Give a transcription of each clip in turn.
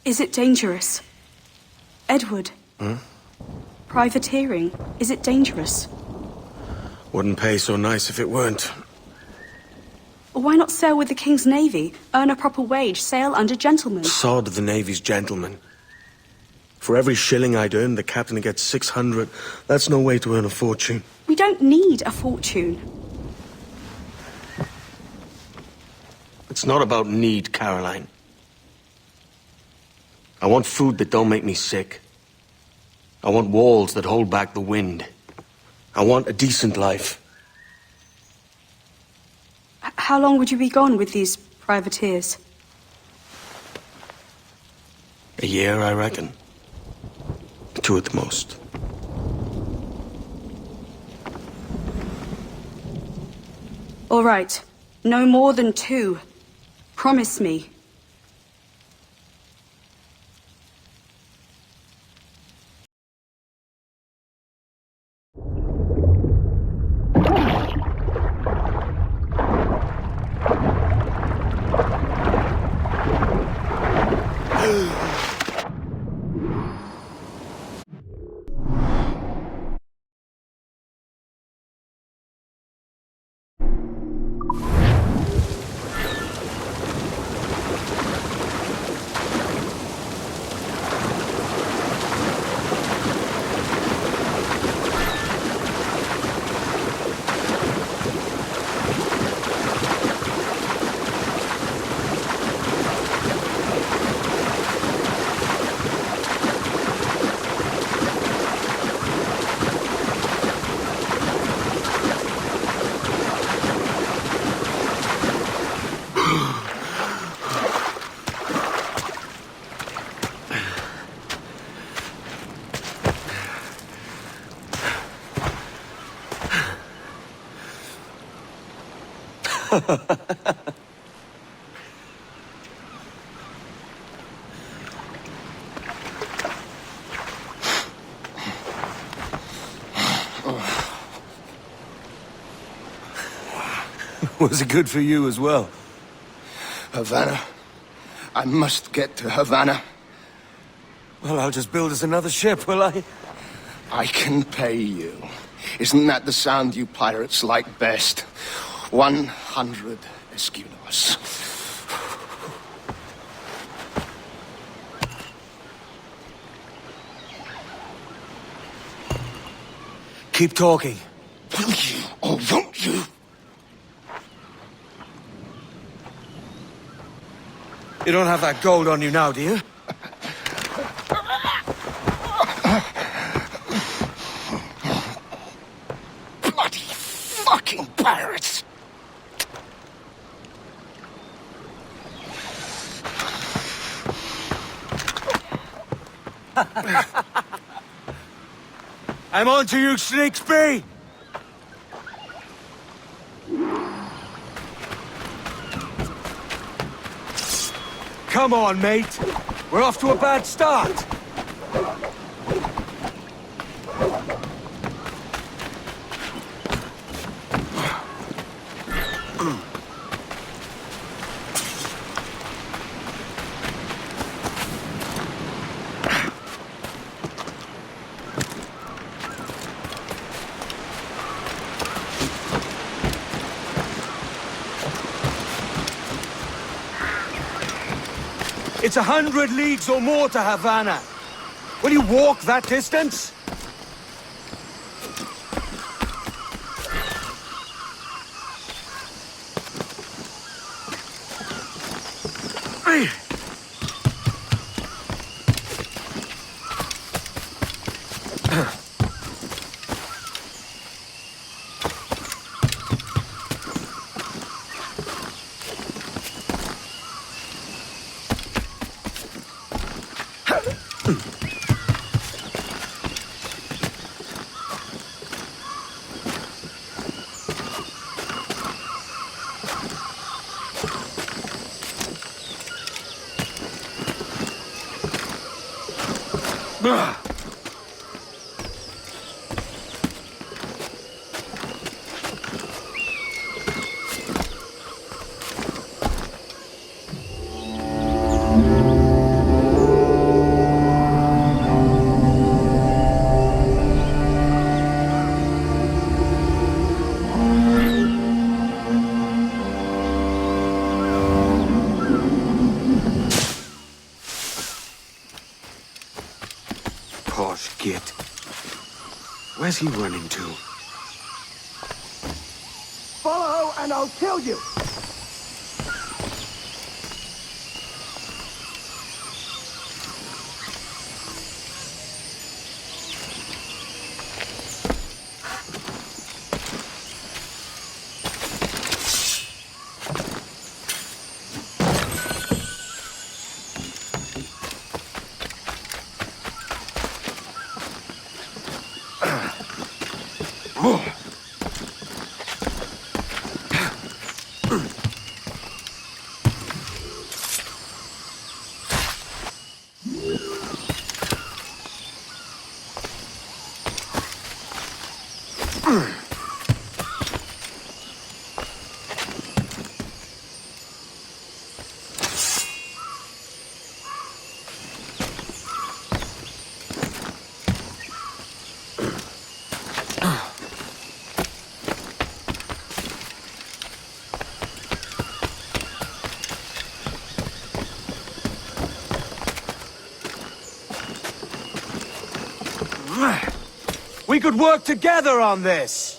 Is it dangerous? Edward? Privateering, is it dangerous? Wouldn't pay so nice if it weren't. Why not sail with the King's Navy? Earn a proper wage, sail under gentlemen. Sod the Navy's gentlemen. For every shilling I'd earn, the captain gets 600. That's no way to earn a fortune. We don't need a fortune. It's not about need, Caroline. I want food that don't make me sick. I want walls that hold back the wind. I want a decent life. How long would you be gone with these privateers? A year, I reckon. 2 at the most. All right. No more than 2. Promise me. Was it good for you as well? Havana. I must get to Havana. Well, I'll just build us another ship, will I? I can pay you. Isn't that the sound you pirates like best? 100 escudos. Keep talking. Will you or won't you? You don't have that gold on you now, do you? Bloody fucking pirates! I'm on to you, Snakesby! Come on, mate. We're off to a bad start. It's 100 leagues or more to Havana. Will you walk that distance? Where's he running to? Follow and I'll kill you! We could work together on this!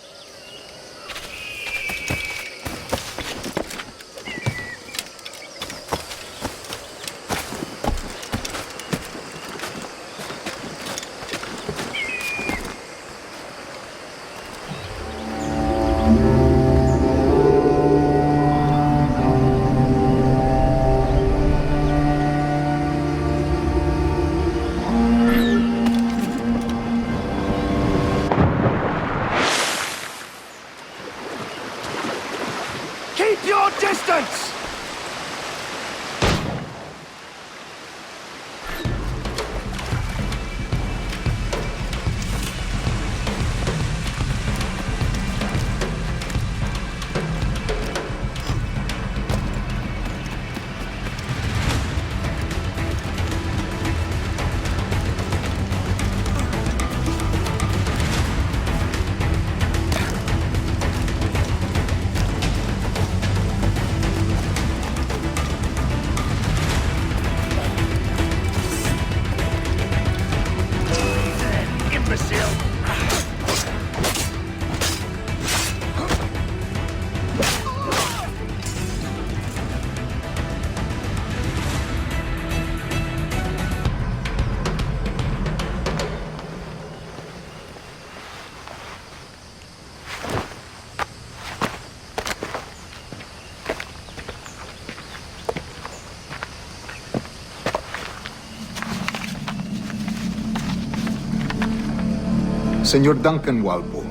Keep your distance! Senor Duncan Walpole,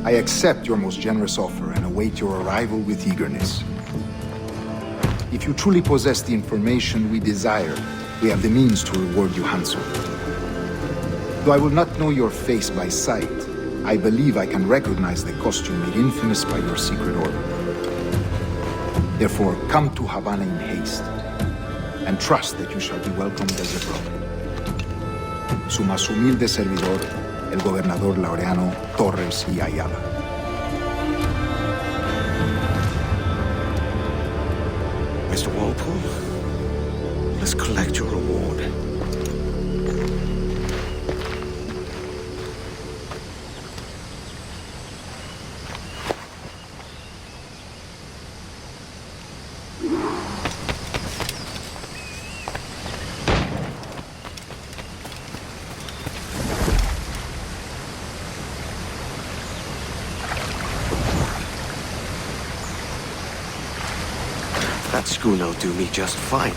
I accept your most generous offer and await your arrival with eagerness. If you truly possess the information we desire, we have the means to reward you handsomely. Though I will not know your face by sight, I believe I can recognize the costume made infamous by your secret order. Therefore, come to Havana in haste, and trust that you shall be welcomed as a brother. Su más humilde servidor, el gobernador Laureano Torres y Ayala. Mr. Walpole, let's collect your reward. That schooner'll do me just fine.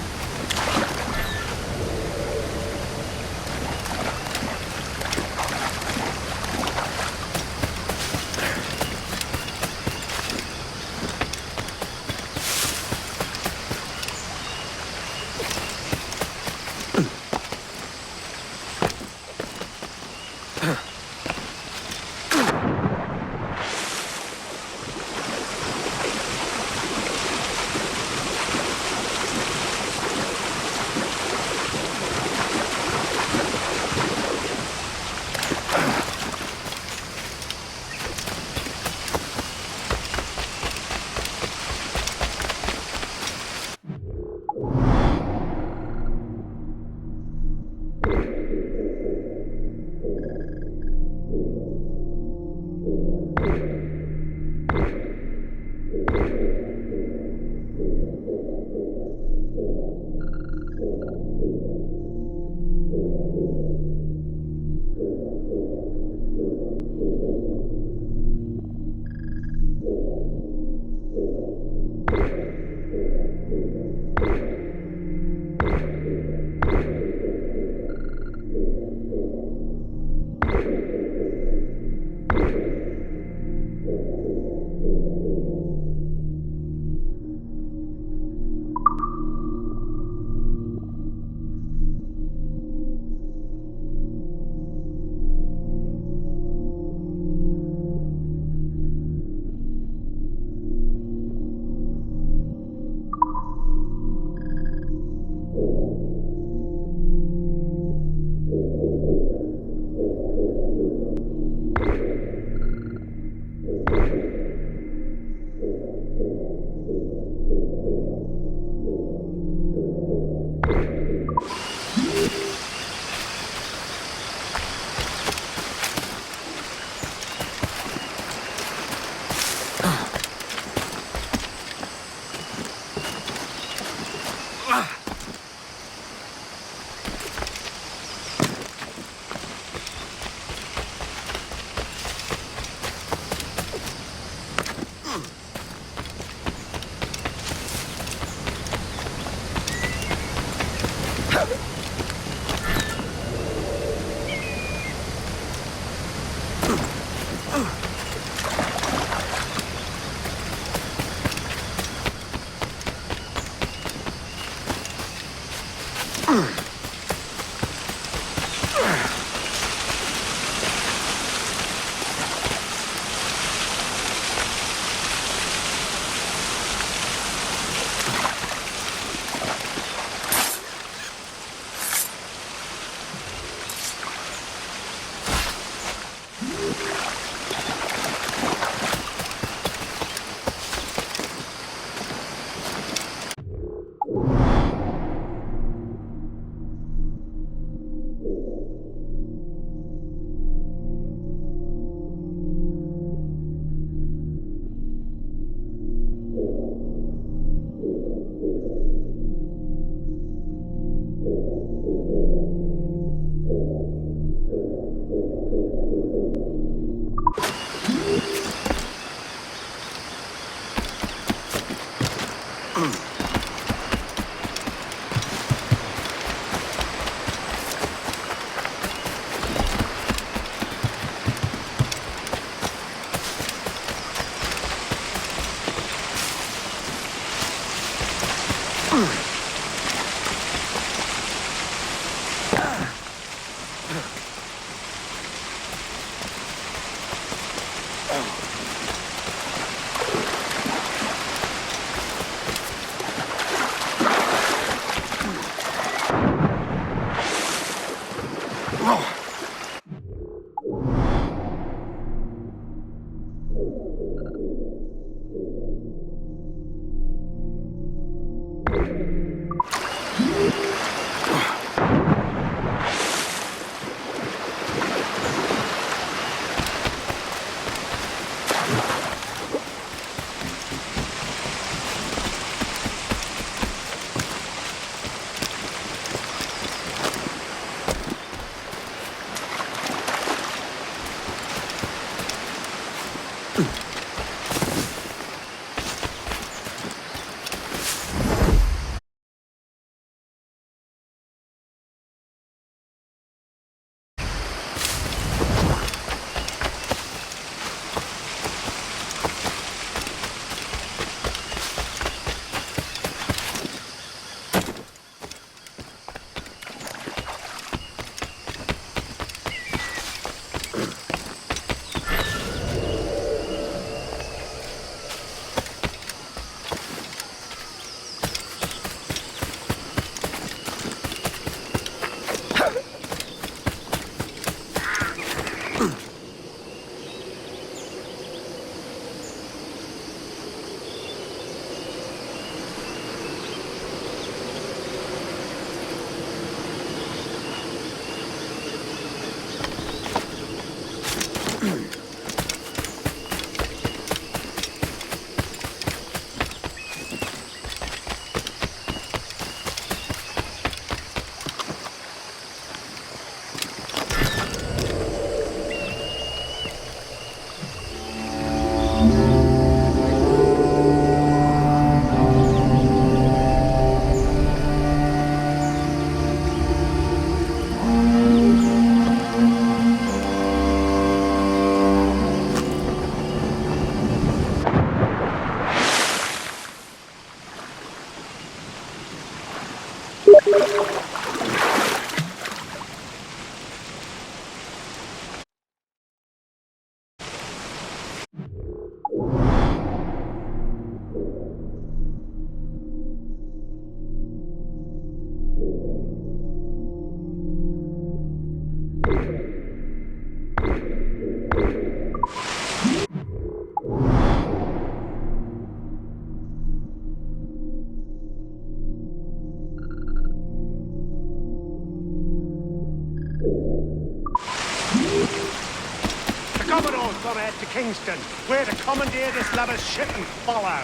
Commodore's gone ahead to Kingston. We're to commandeer this lover's ship and follow.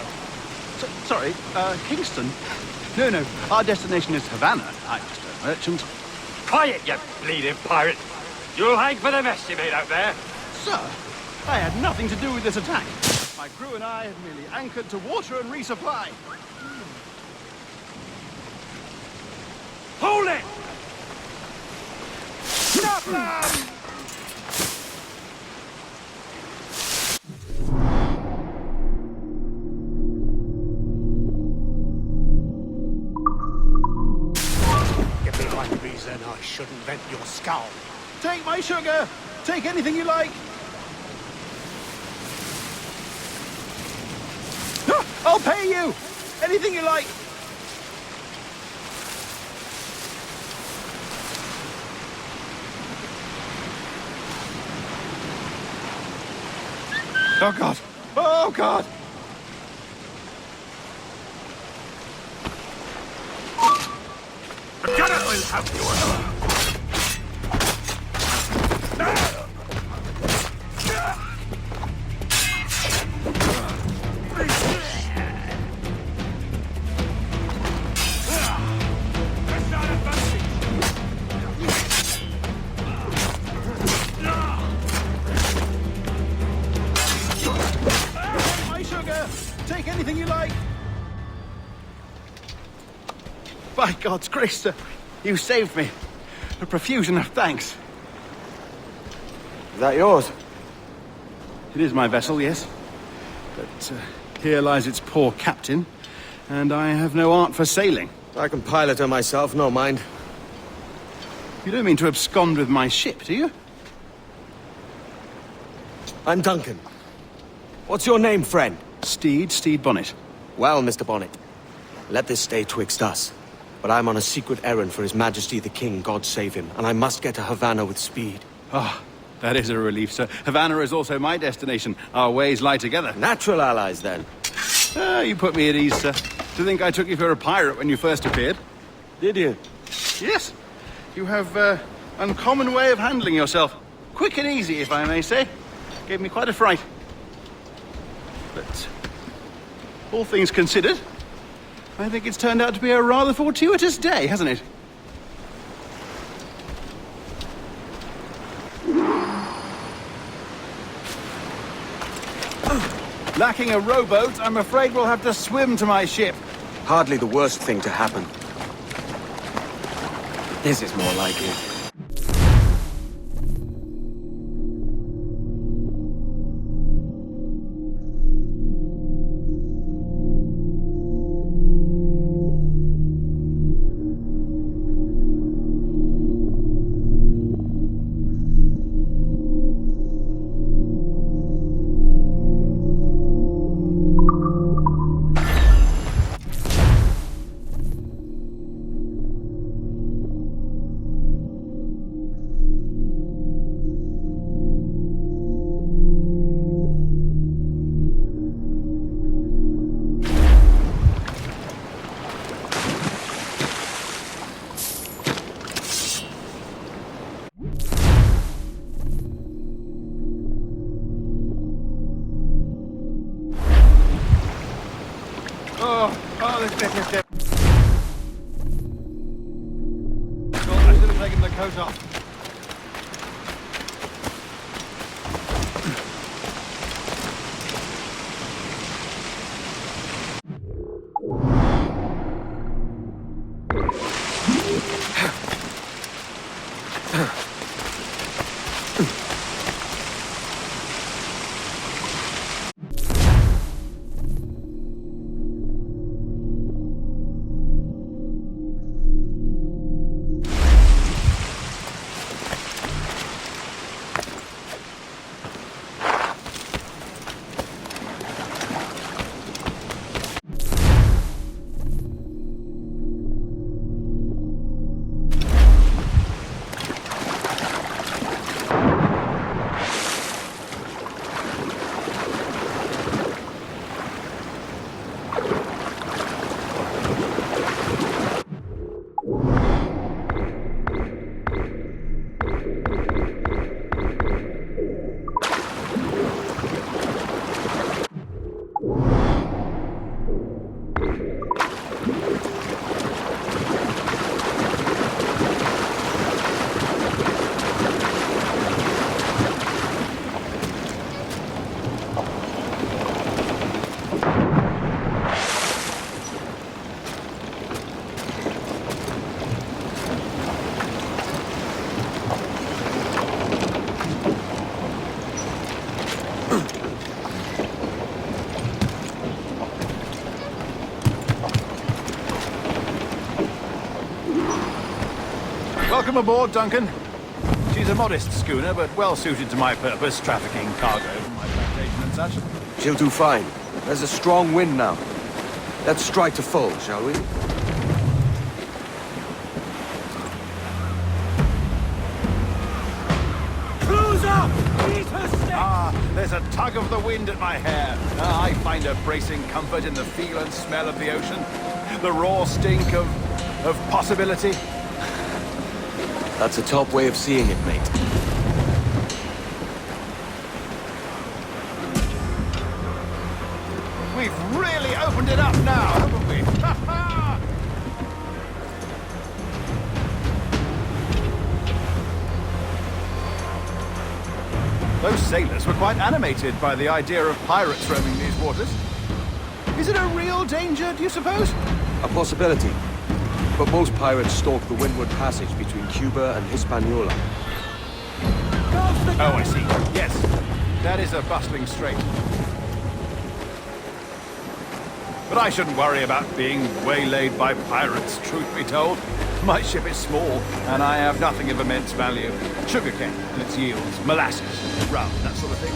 Sorry, Kingston? No, our destination is Havana. I'm just a merchant. Quiet, you bleeding pirate. You'll hang for the mess you made out there. Sir, I had nothing to do with this attack. My crew and I had merely anchored to water and resupply. Hold it! Give me one reason I shouldn't vent your skull. Take my sugar! Take anything you like! I'll pay you! Anything you like! Oh, God! Oh, God! Forget it, I'll have you. My sugar! Take anything you like! By God's grace, sir, you saved me. A profusion of thanks. Is that yours? It is my vessel, yes. But here lies its poor captain, and I have no art for sailing. I can pilot her myself, no mind. You don't mean to abscond with my ship, do you? I'm Duncan. What's your name, friend? Steed Bonnet. Well, Mr. Bonnet, let this stay twixt us. But I'm on a secret errand for His Majesty the King, God save him, and I must get to Havana with speed. Ah, that is a relief, sir. Havana is also my destination. Our ways lie together. Natural allies, then. Ah, you put me at ease, sir. To think I took you for a pirate when you first appeared. Did you? Yes. You have uncommon way of handling yourself. Quick and easy, if I may say. Gave me quite a fright. But all things considered, I think it's turned out to be a rather fortuitous day, hasn't it? Lacking a rowboat, I'm afraid we'll have to swim to my ship. Hardly the worst thing to happen. This is more likely. This bit is dead. I should have taken the coat off. Welcome aboard, Duncan. She's a modest schooner, but well suited to my purpose, trafficking cargo from my plantation and such. She'll do fine. There's a strong wind now. Let's strike to full, shall we? Cruise up! Eat her steak! Ah, there's a tug of the wind at my hair. I find a bracing comfort in the feel and smell of the ocean. The raw stink of possibility. That's a top way of seeing it, mate. We've really opened it up now, haven't we? Those sailors were quite animated by the idea of pirates roaming these waters. Is it a real danger, do you suppose? A possibility. But most pirates stalk the windward passage between Cuba and Hispaniola. Oh, I see. Yes, that is a bustling strait. But I shouldn't worry about being waylaid by pirates, truth be told. My ship is small, and I have nothing of immense value. Sugarcane and its yields, molasses, rum, that sort of thing.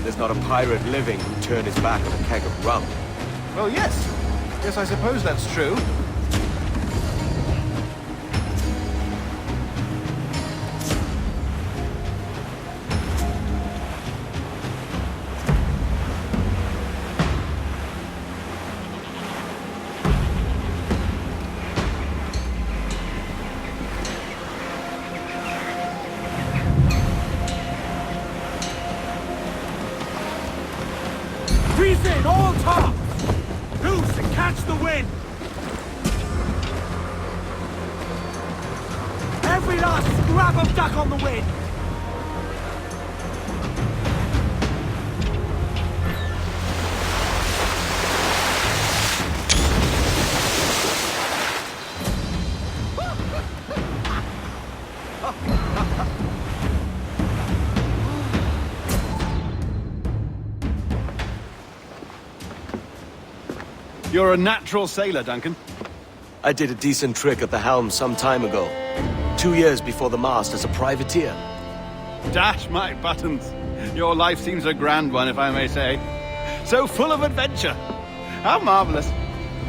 There's not a pirate living who'd turn his back on a keg of rum. Well, yes. Yes, I suppose that's true. Breathe in, all tops! Loose and catch the wind! Every last scrap of duck on the wind! You're a natural sailor, Duncan. I did a decent trick at the helm some time ago. 2 years before the mast as a privateer. Dash my buttons. Your life seems a grand one, if I may say. So full of adventure. How marvelous.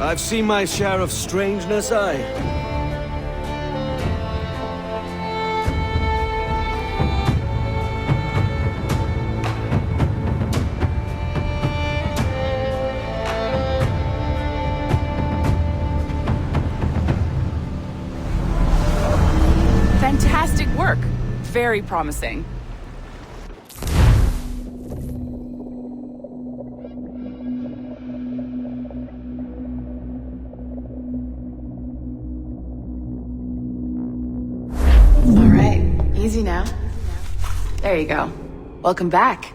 I've seen my share of strangeness, aye. Fantastic work. Very promising. All right, easy now. There you go. Welcome back.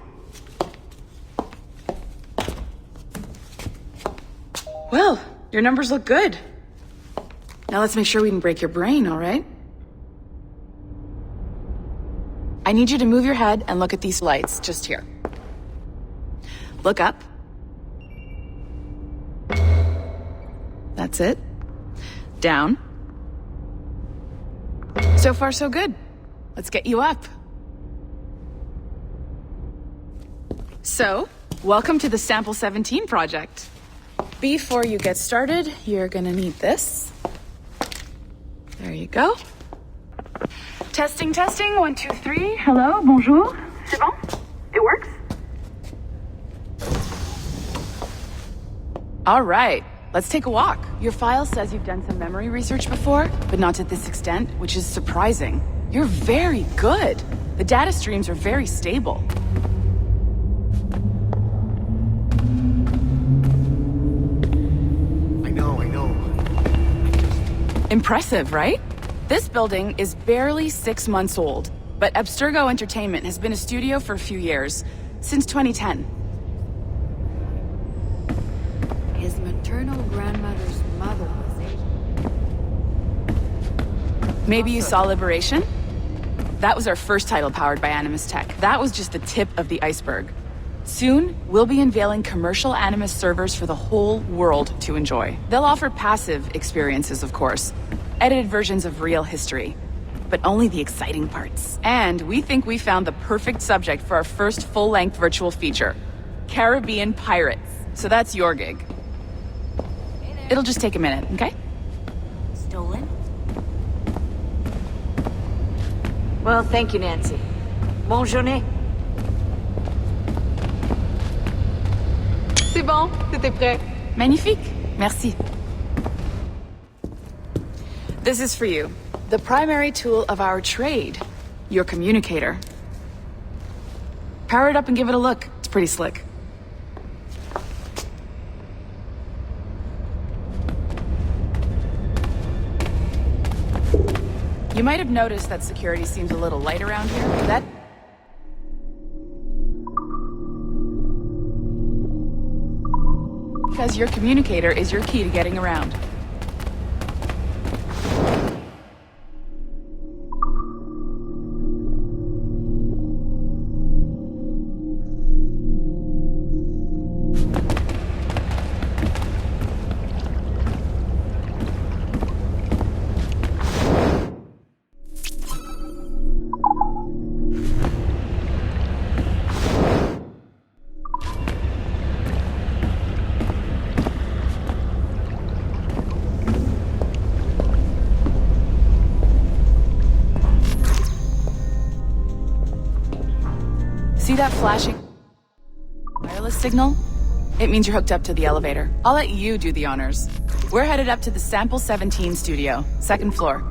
Well, your numbers look good. Now let's make sure we can break your brain, all right? I need you to move your head and look at these lights just here. Look up. That's it. Down. So far, so good. Let's get you up. So, welcome to the Sample 17 project. Before you get started, you're gonna need this. There you go. Testing, testing, 1, 2, 3. Hello, bonjour. C'est bon? It works? All right, let's take a walk. Your file says you've done some memory research before, but not to this extent, which is surprising. You're very good. The data streams are very stable. I know. Impressive, right? This building is barely 6 months old, but Abstergo Entertainment has been a studio for a few years, since 2010. His maternal grandmother's mother was Asian. Maybe you saw Liberation? That was our first title powered by Animus Tech. That was just the tip of the iceberg. Soon, we'll be unveiling commercial Animus servers for the whole world to enjoy. They'll offer passive experiences, of course, edited versions of real history. But only the exciting parts. And we think we found the perfect subject for our first full-length virtual feature. Caribbean pirates. So that's your gig. It'll just take a minute, okay? Stolen? Well, thank you, Nancy. Bonne journée. C'est bon, c'était prêt. Magnifique. Merci. This is for you. The primary tool of our trade. Your communicator. Power it up and give it a look. It's pretty slick. You might have noticed that security seems a little light around here. That... because your communicator is your key to getting around. See that flashing wireless signal? It means you're hooked up to the elevator. I'll let you do the honors. We're headed up to the Sample 17 studio, 2nd floor.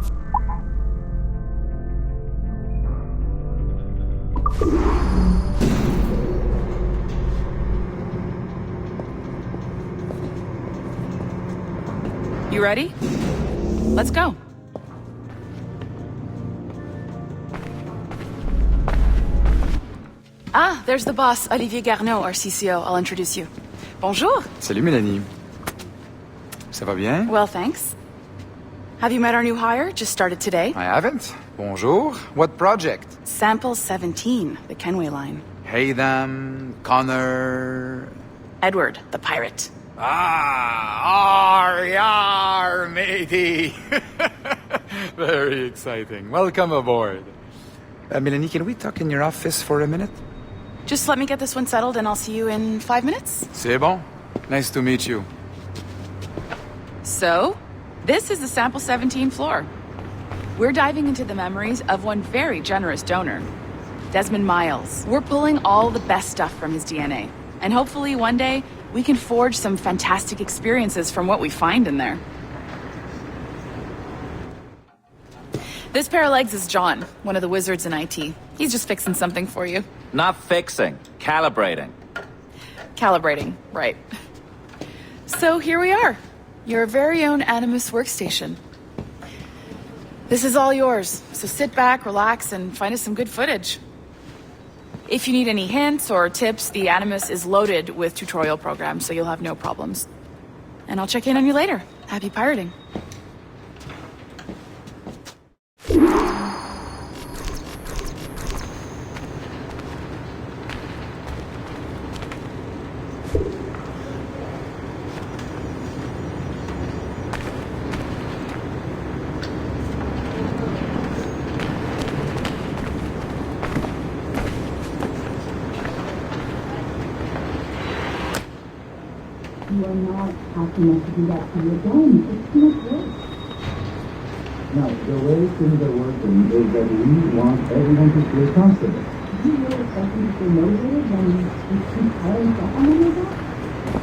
You ready? Let's go. Ah, there's the boss, Olivier Garneau, our CCO. I'll introduce you. Bonjour. Salut, Mélanie. Ça va bien? Well, thanks. Have you met our new hire? Just started today. I haven't. Bonjour. What project? Sample 17, the Kenway line. Haytham, Connor... Edward, the pirate. Ah, yar, matey. Very exciting. Welcome aboard. Mélanie, can we talk in your office for a minute? Just let me get this one settled and I'll see you in 5 minutes. C'est bon. Nice to meet you. So, this is the Sample 17 floor. We're diving into the memories of one very generous donor, Desmond Miles. We're pulling all the best stuff from his DNA. And hopefully one day, we can forge some fantastic experiences from what we find in there. This pair of legs is John, one of the wizards in IT. He's just fixing something for you. Not fixing, calibrating. Calibrating, right. So here we are, your very own Animus workstation. This is all yours, so sit back, relax, and find us some good footage. If you need any hints or tips, the Animus is loaded with tutorial programs, so you'll have no problems. And I'll check in on you later. Happy pirating. You are not asking us to do that to you again. It's too much work. Now, the way things are working is that we want everyone to feel comfortable. Do you really expect them to feel motivated when you keep piling stuff on them like that?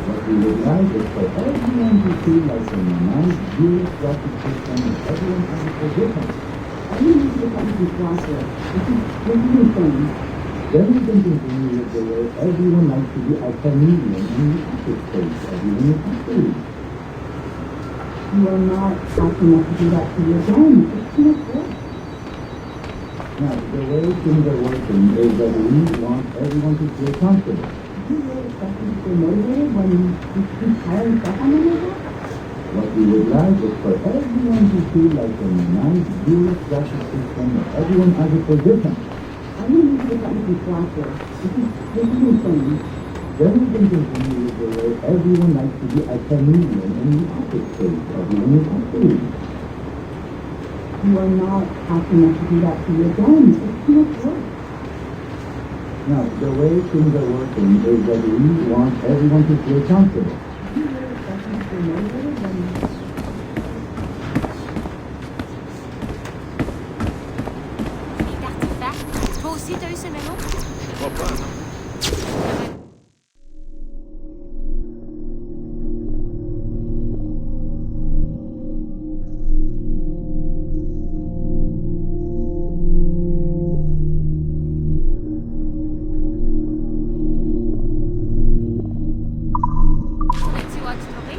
What we would like is for everyone to feel like a nice, bureaucratic system and everyone has a position. I really need to get that into class here. This is new things. Then we can continue with the way everyone likes to be a chameleon in the office space, everyone is happy. You are not asking us to do that to you again. It's too much work. Now, the way things are working is that we want everyone to feel comfortable. Do you really expect them to feel motivated when you keep piling stuff on them like that? What we would like is for everyone to feel like a nice, bureaucratic system where everyone has a position. I really need to get that into class here. This is new things. Then we can continue with the way everyone likes to be a chameleon in the office space, everyone is happy. You are not asking us to do that to you again. It's too much work. Now, the way things are working is that we want everyone to feel comfortable. Les artefacts. Toi aussi, t'as eu ce mémo? Je crois pas, non. As-tu exploré?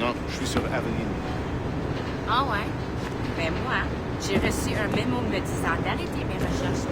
Non, je suis sur Aveline. Ah ouais? Ben moi, j'ai reçu un mémo me disant d'arrêter mes recherches.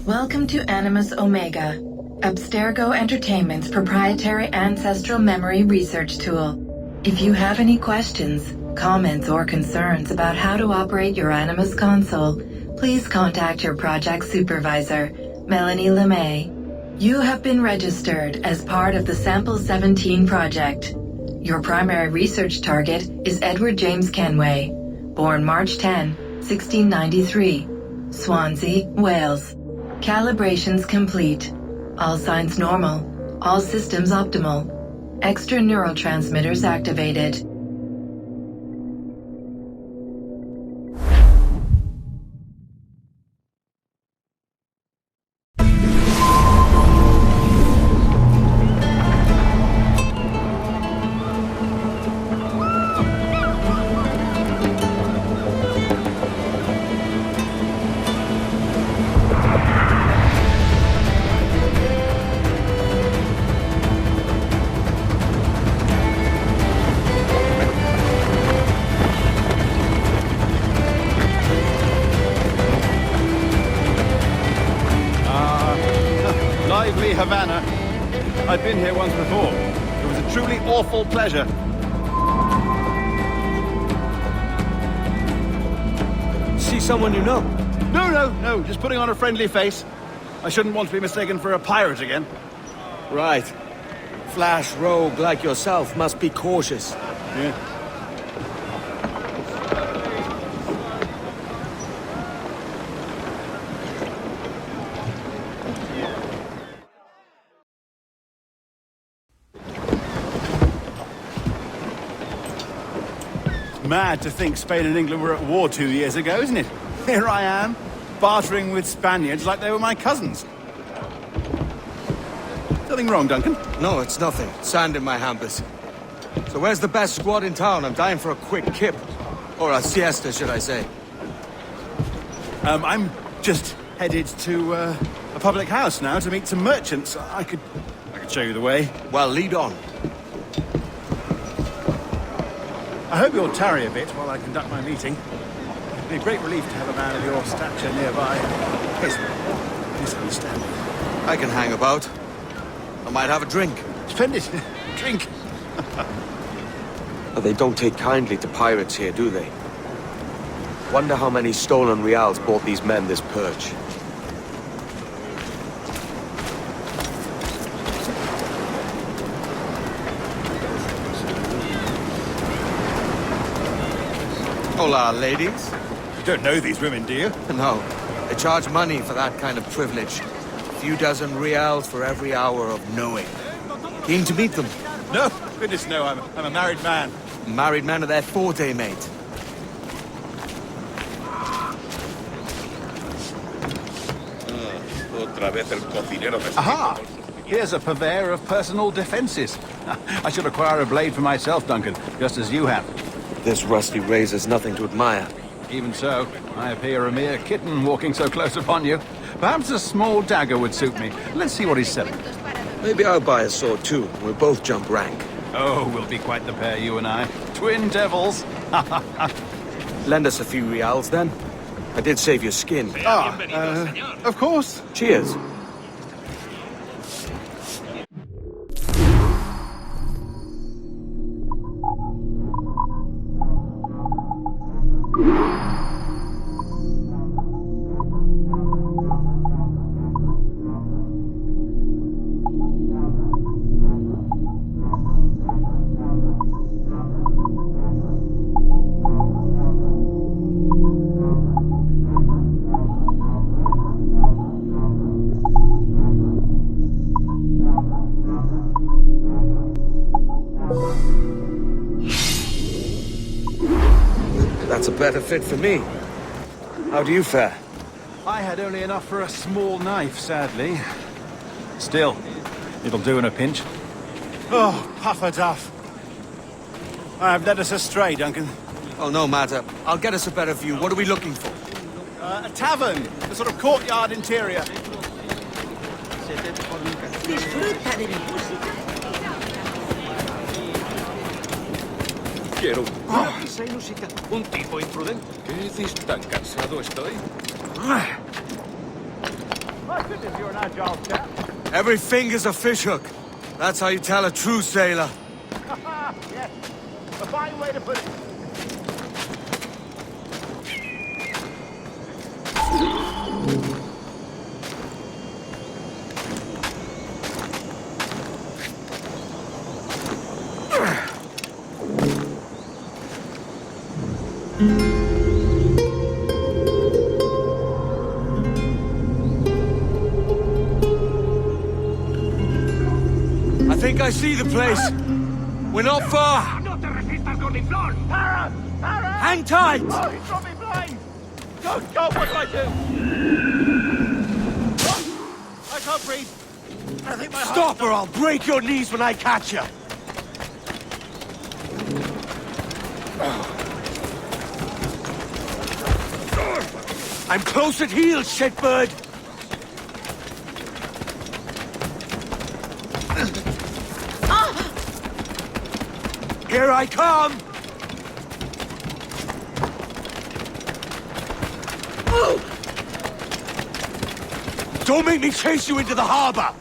Welcome to Animus Omega, Abstergo Entertainment's proprietary ancestral memory research tool. If you have any questions, comments, or concerns about how to operate your Animus console, please contact your project supervisor, Melanie LeMay. You have been registered as part of the Sample 17 project. Your primary research target is Edward James Kenway, born March 10, 1693, Swansea, Wales. Calibrations complete. All signs normal. All systems optimal. Extra neurotransmitters activated. Havana. I'd been here once before. It was a truly awful pleasure. See someone you know? No, just putting on a friendly face. I shouldn't want to be mistaken for a pirate again. Right. Flash rogue like yourself must be cautious. Yeah. Mad to think Spain and England were at war 2 years ago, isn't it? Here I am, bartering with Spaniards like they were my cousins. Nothing wrong, Duncan? No, it's nothing. Sand in my hampers. So where's the best squad in town? I'm dying for a quick kip. Or a siesta, should I say. I'm just headed to a public house now to meet some merchants. I could show you the way. Well, lead on. I hope you'll tarry a bit while I conduct my meeting. It'd be a great relief to have a man of your stature nearby. Misunderstanding. I can hang about. I might have a drink. Splendid. Drink. But they don't take kindly to pirates here, do they? Wonder how many stolen reals bought these men this perch. Hola, ladies. You don't know these women, do you? No. They charge money for that kind of privilege. A few dozen reals for every hour of knowing. Keen to meet them? No, goodness no, I'm a married man. Married men are their forte, mate. Aha! Here's a purveyor of personal defenses. I should acquire a blade for myself, Duncan, just as you have. This rusty razor's nothing to admire. Even so, I appear a mere kitten walking so close upon you. Perhaps a small dagger would suit me. Let's see what he's selling. Maybe I'll buy a sword too. We'll both jump rank. Oh, we'll be quite the pair, you and I. Twin devils. Lend us a few reals, then. I did save your skin. Of course. Cheers. That's a better fit for me. How do you fare? I had only enough for a small knife, sadly. Still, it'll do in a pinch. Oh, puffer duff. I've led us astray, Duncan. Oh, no matter. I'll get us a better view. What are we looking for? A tavern, a sort of courtyard interior. Disfruta de mi música. Quiero quizá música. Un tipo imprudente. ¿Qué dices? ¿Tan cansado estoy? Every finger's a fishhook. That's how you tell a true sailor. Yes, a fine way to put it. I think I see the place. We're not far. Hang tight! Oh, he's got me blind! God, what do I do? Oh, I can't breathe. I think my Stop or I'll break your knees when I catch you. I'm close at heel, shitbird. Here I come! Don't make me chase you into the harbor!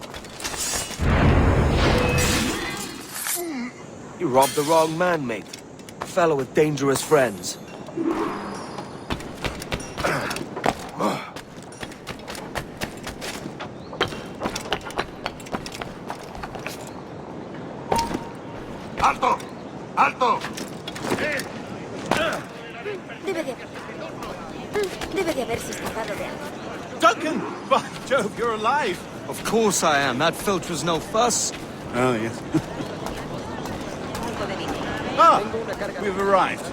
You robbed the wrong man, mate. A fellow with dangerous friends. ¡Alto! ¡Alto! Debe de haberse escapado de algo. Duncan! By Jove, you're alive! Of course I am. That filch was no fuss. Oh, yes. Ah! We've arrived.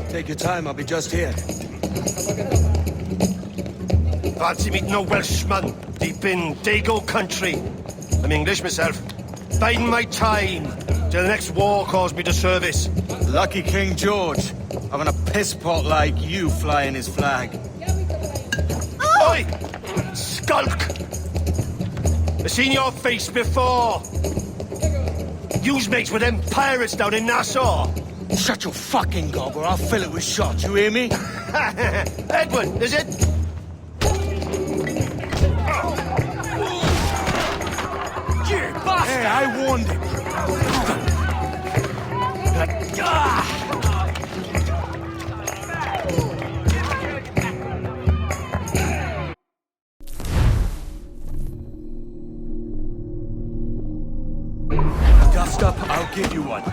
Take your time. I'll be just here. Fancy meeting no Welshman deep in Dago country. I'm English myself. Biding my time till the next war calls me to service. Lucky King George, having a piss pot like you flying his flag. Oi! Skulk! I've seen your face before. You's mates with them pirates down in Nassau. Shut your fucking gob or I'll fill it with shot, you hear me? Edward, is it? You bastard! Hey, I warned him. Dust up, I'll give you one.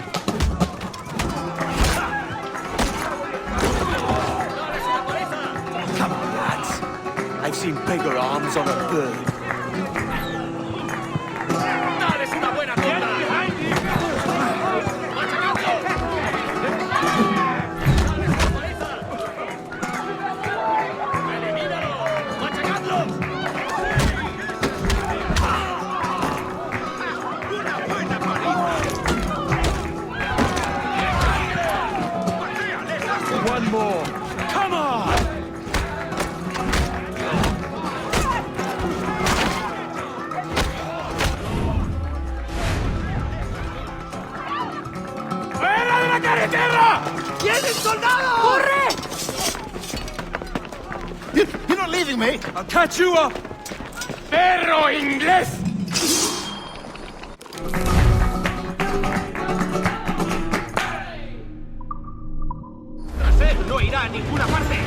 Come on, lads. I've seen bigger arms on a bird. One more. Come on! ¡Fuera de la carretera! ¡Vienen soldados! ¡Corre! You're not leaving me. I'll catch you up! ¡Perro inglés! No irá a ninguna parte.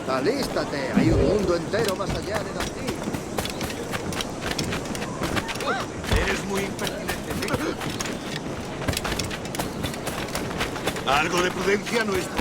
Alístate, hay un mundo entero más allá de ti. Eres muy impertinente. Algo de prudencia no está.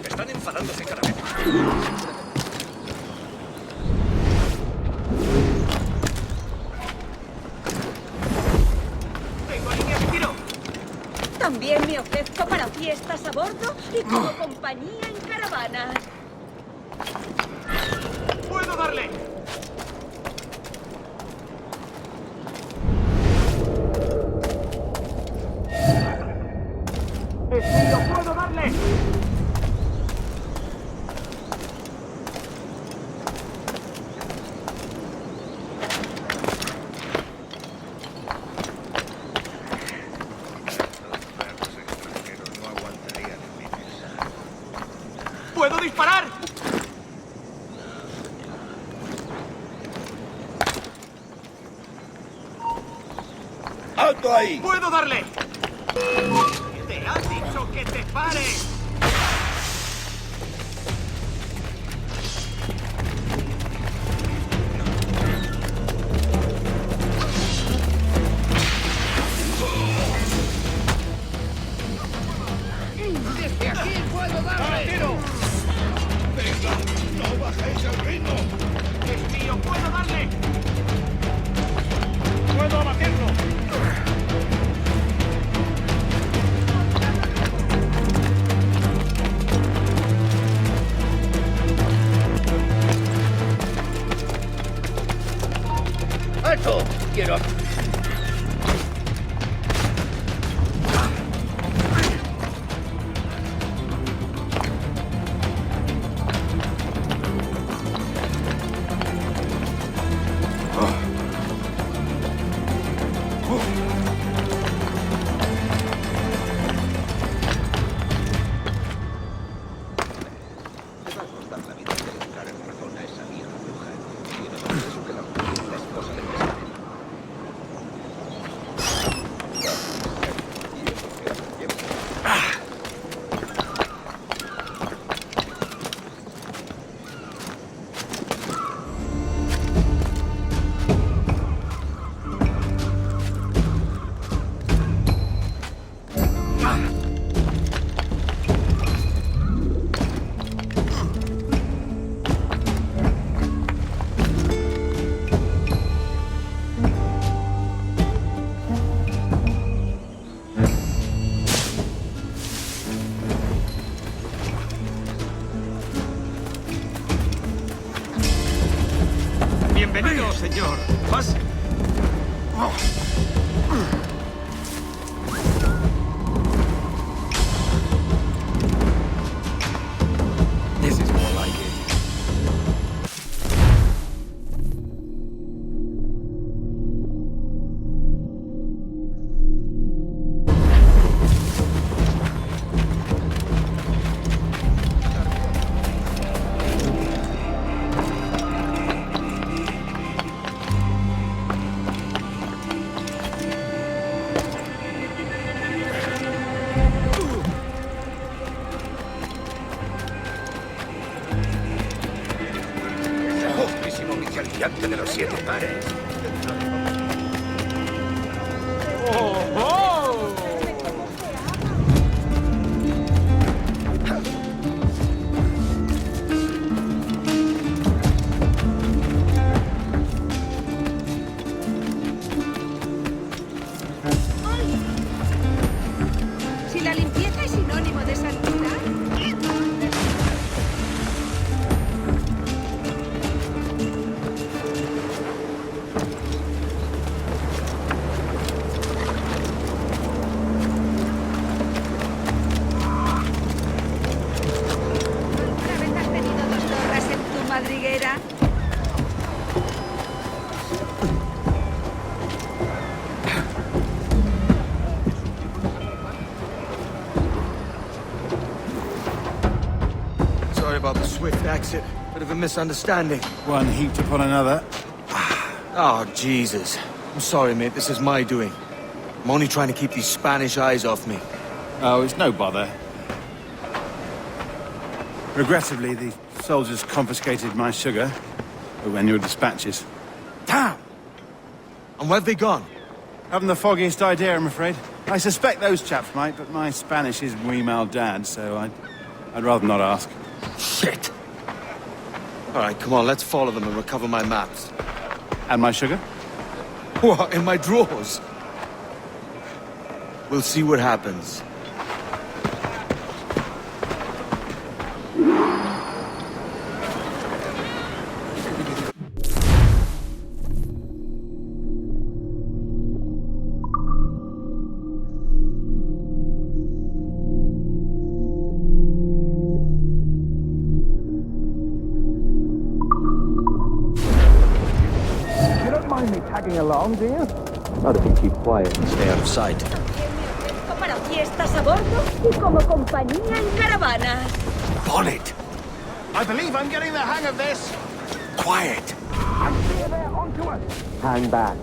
Están enfadándose cada vez. También me ofrezco para fiestas a bordo y como compañía en caravana. ¡Puedo darle! ¡Es mío! ¡Puedo darle! ¡Puedo disparar! ¡Alto ahí! ¡Puedo darle! ¡Te han dicho que te pares! ¡Desde aquí puedo darle! ¡Tiro! ¡Venga! ¡No bajéis el ritmo! ¡Es mío! ¡Puedo darle! ¡Puedo abatirlo! ¡Alto! ¡Quiero! Bienvenido, señor. Pase. This is more like it. Ilustrísimo vicealmirante de los 7 mares. Si la limpieza es sinónimo de santidad. ¿Alguna vez has tenido 2 torres en tu madriguera? Sorry about the swift exit. Bit of a misunderstanding. One heaped upon another. Oh, Jesus. I'm sorry, mate. This is my doing. I'm only trying to keep these Spanish eyes off me. Oh, it's no bother. Regrettably, the soldiers confiscated my sugar when your dispatches. Damn! And where have they gone? Haven't the foggiest idea, I'm afraid. I suspect those chaps might, but my Spanish is muy mal dad, so I'd rather not ask. Shit! All right, come on, let's follow them and recover my maps. And my sugar? What, in my drawers? We'll see what happens. Tagging along, do you? Not if you keep quiet and stay out of sight. Para fiestas a bordo y como compañía en caravanas. Bonnet! I believe I'm getting the hang of this. Quiet! I see you there, onto us. Hang back.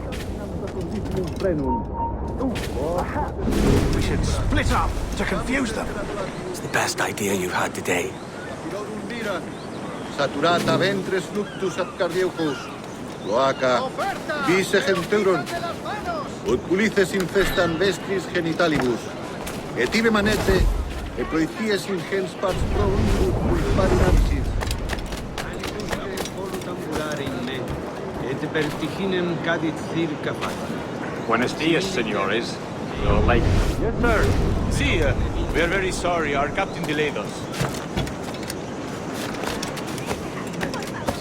We should split up to confuse them. It's the best idea you've had today. Saturata ventres fluctus ad cardiocus. Loaca, vise genturon, ut pulices infestan vestris genitalibus, et ibe manete, et proicies ingens pars provum ut pulpari napsis. Alibusque volut ambulare in me, et vertiginem cadit circa fata. Buenos dias, senores. You're late. Yes, sir. See, we are very sorry. Our captain delayed us.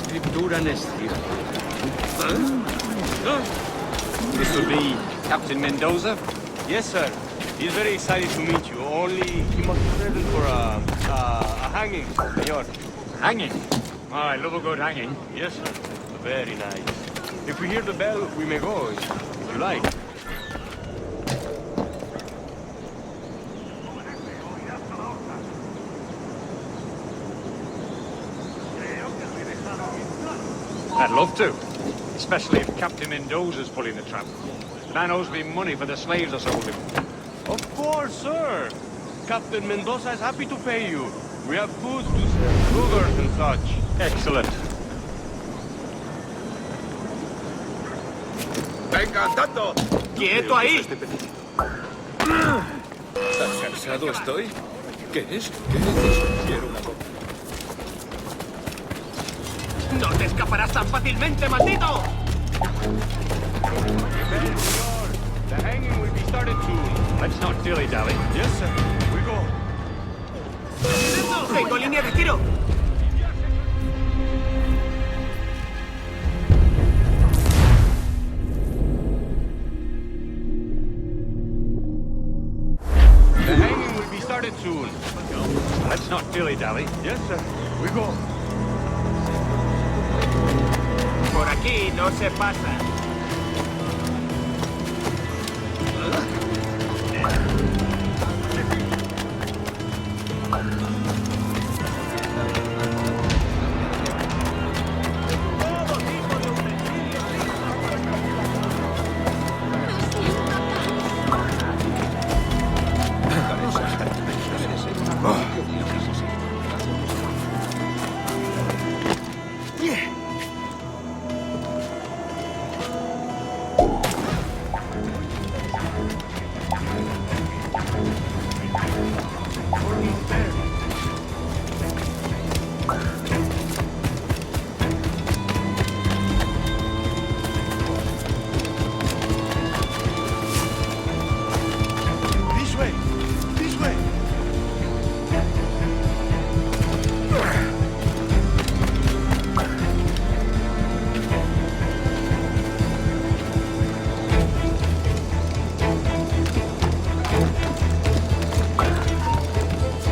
Scriptura nestia. This will be Captain Mendoza? Yes, sir. He's very excited to meet you. Only he must be present for a hanging, senor. Hanging? Oh, I love a good hanging. Yes, sir. Very nice. If we hear the bell, we may go, if you like. I'd love to. Especially if Captain Mendoza's pulling the trap. Man owes me money for the slaves I sold him. Of course, sir. Captain Mendoza is happy to pay you. We have food to sell, sugars and such. Excellent. Venga, andando. ¡Quieto ahí! ¿Tan cansado estoy? ¿Qué es? ¿Qué dices? Quiero una copa. ¡No te escaparás tan fácilmente, maldito! The hanging will be started soon. Let's not dilly-dally. Yes, sir. We go. ¡Tengo línea de tiro! The hanging will be started soon. Let's not dilly-dally. Yes, sir. We go. Por aquí no se pasa.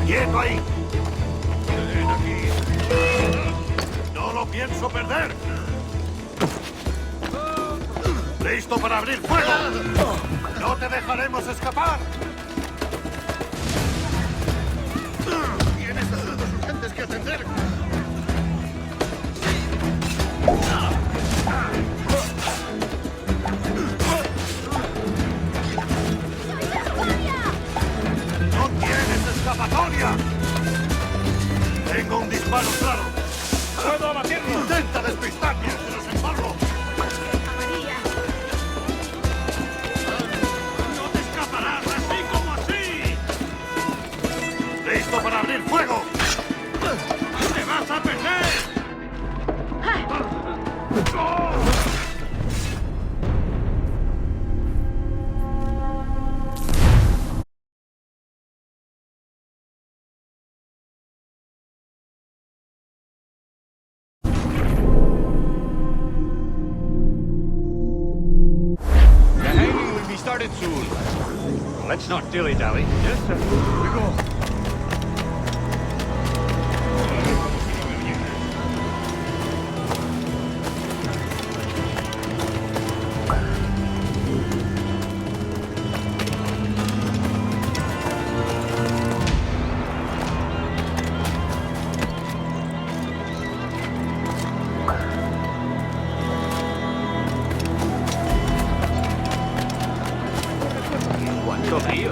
¡Quieto ahí! ¡Ven aquí! ¡No lo pienso perder! ¡Listo para abrir fuego! ¡No te dejaremos escapar! Tienes asuntos urgentes que atender. ¡No tienes escapatoria! ¡Tengo un disparo claro! ¡Puedo abatirlo! ¡Intenta despistarme! ¡Se los embargo! ¡No te escaparás, ¡Listo para abrir fuego! ¡Te vas a perder! The hanging will be started soon. Let's not dilly-dally. Yes, sir. Here we go. ¡Cuánto frío!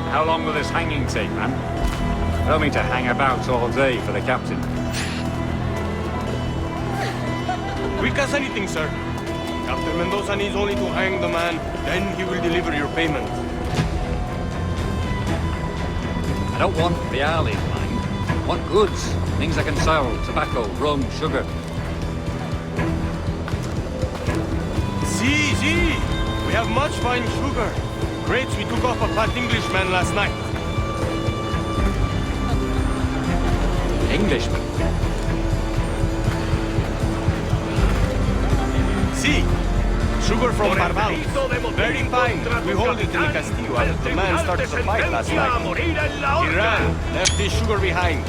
How long will this hanging take, man? I don't mean to hang about all day for the captain. Quick as anything, sir. Captain Mendoza needs only to hang the man, then he will deliver your payment. I don't want real in mind. I want goods. Things I can sell. Tobacco, rum, sugar. See. We have much fine sugar. Grapes we took off a fat Englishman last night. Englishman? See. Sugar from Barbados. Very fine. We hold it in the Castillo after the man started the fight last night. He ran, left his sugar behind.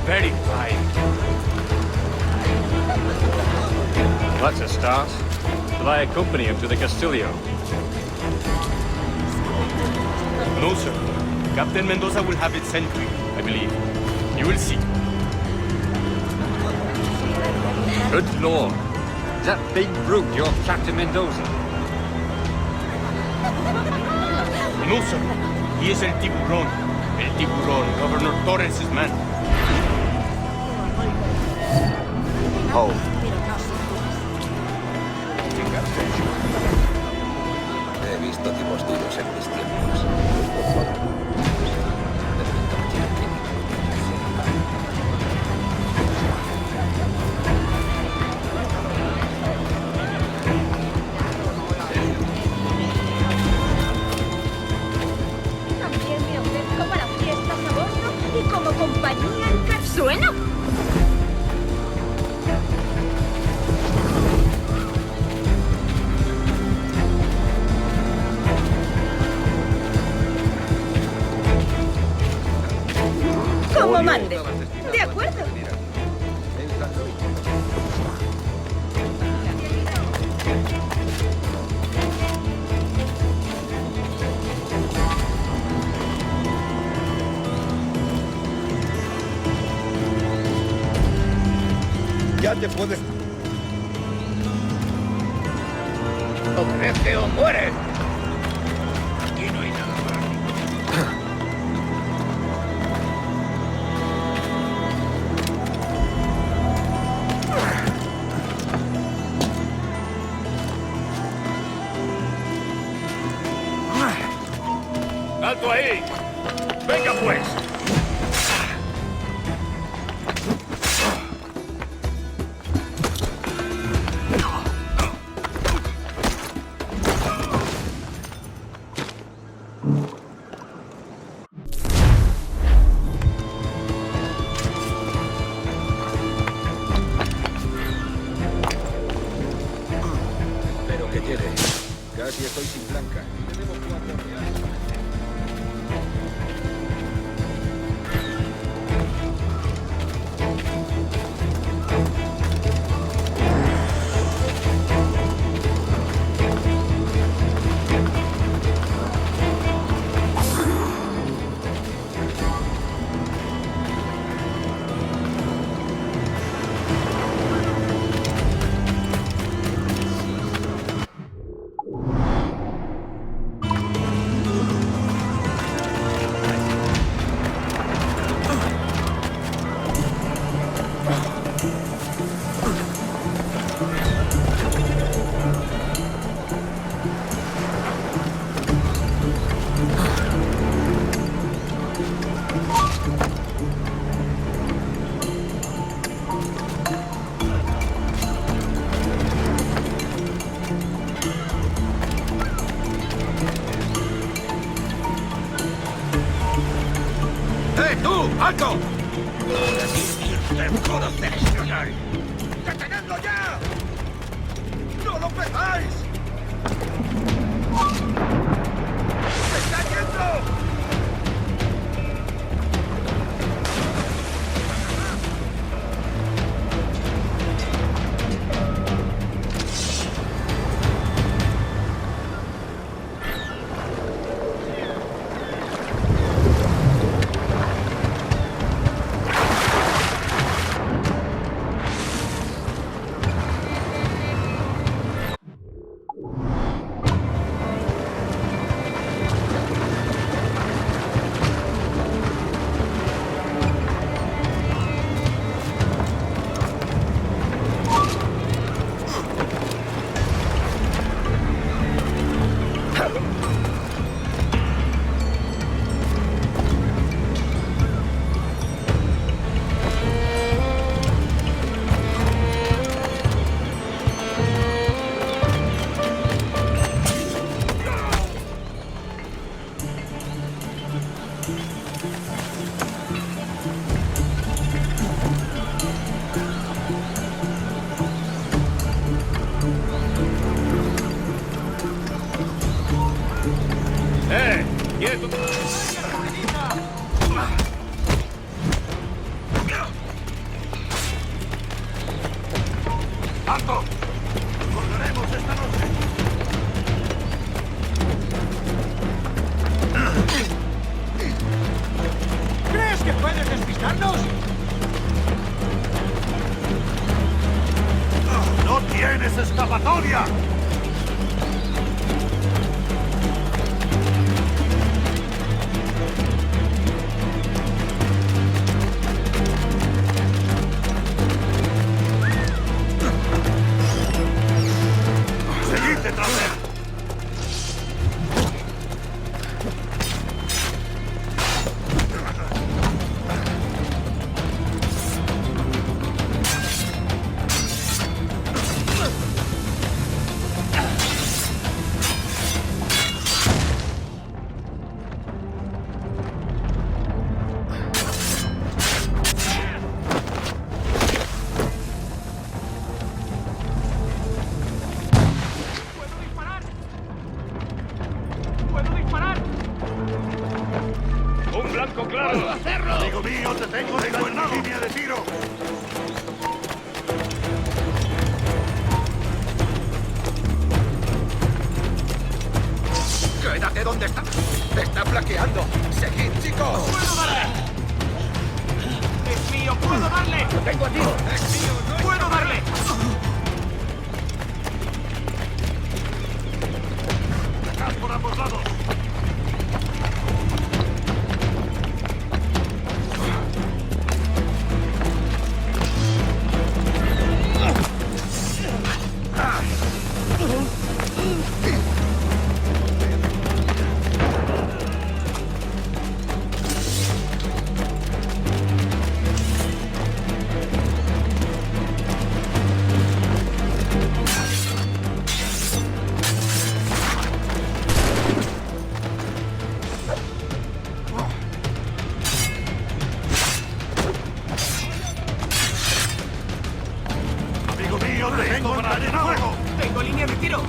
Very fine. That's a start. Shall I accompany him to the Castillo? No, sir. Captain Mendoza will have it sent to you, I believe. You will see. Good lord. Is that big brute your Captain Mendoza? No, sir. He is El Tiburon. El Tiburon, Governor Torres' man. Hold. He visto tipos duros en mis tiempos. También me ofrezco para fiestas a bordo y como compañía en persona. Como mande. De acuerdo. Ya te puedes... O crece o muere. Aquí no hay nada para mí. ¡Alto ahí! ¡Venga pues! Verás si estoy sin blanca. Te debo 4 reales. ¡Tú! ¡Alto! Ahora sí, usted conoce nacional. ¡Detenedlo ya! ¡No lo pegáis! ¡Se está yendo! ¡Quieto! ¡Alto! ¡Volveremos esta noche! ¿Crees que puedes despistarnos? ¡No tienes escapatoria! ¡Claro! ¡Hacerlo! Amigo mío, te tengo en línea de tiro. ¡Quédate donde está! ¡Te está flaqueando! ¡Seguid, chicos! ¡Puedo darle! ¡Es mío! ¡Puedo darle! ¡Lo tengo a ti! ¡Es mío! ¡No ¡Puedo darle! ¡Atacad por ambos lados! Amigo mío, te tengo para el fuego. ¡Tengo línea de tiro!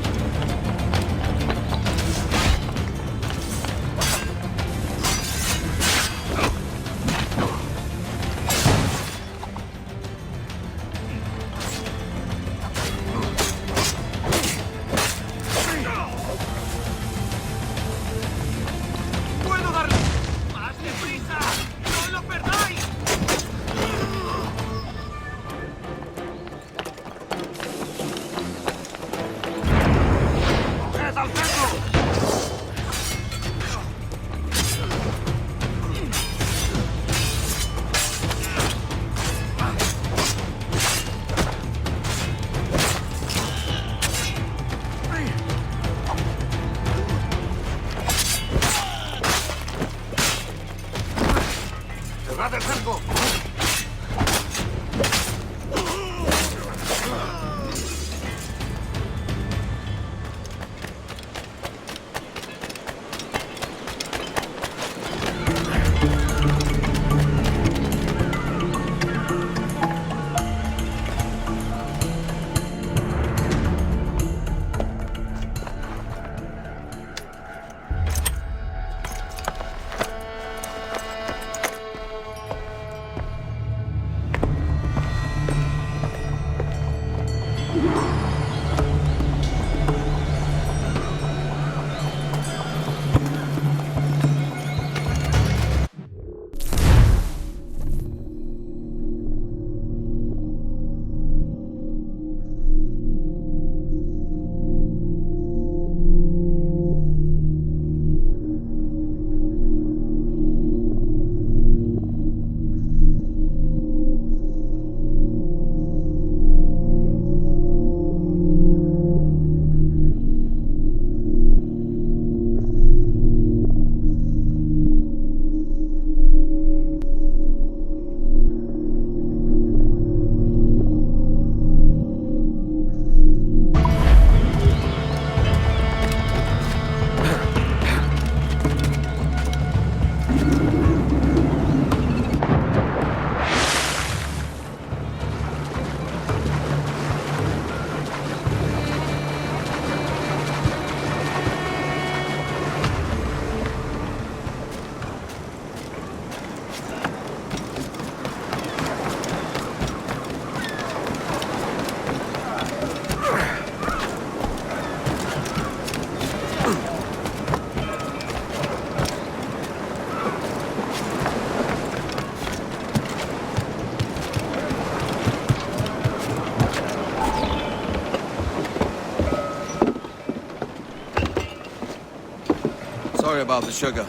Sorry about the sugar.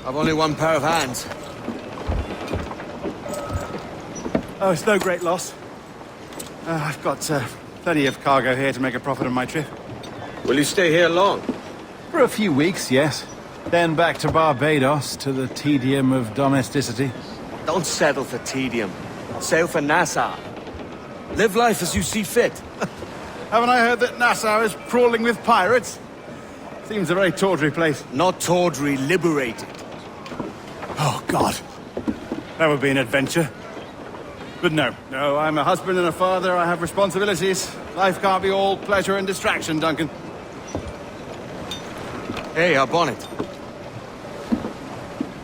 I've only one pair of hands. Oh, it's no great loss. I've got plenty of cargo here to make a profit on my trip. Will you stay here long? For a few weeks, yes. Then back to Barbados, to the tedium of domesticity. Don't settle for tedium. Sail for Nassau. Live life as you see fit. Haven't I heard that Nassau is crawling with pirates? Seems a very tawdry place. Not tawdry, liberated. Oh, God. That would be an adventure. But no, I'm a husband and a father. I have responsibilities. Life can't be all pleasure and distraction, Duncan. Hey, our bonnet.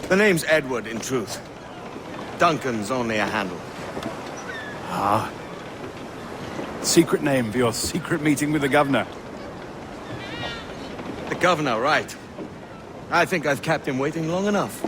The name's Edward, in truth. Duncan's only a handle. Ah. Secret name for your secret meeting with the governor. The governor, right. I think I've kept him waiting long enough.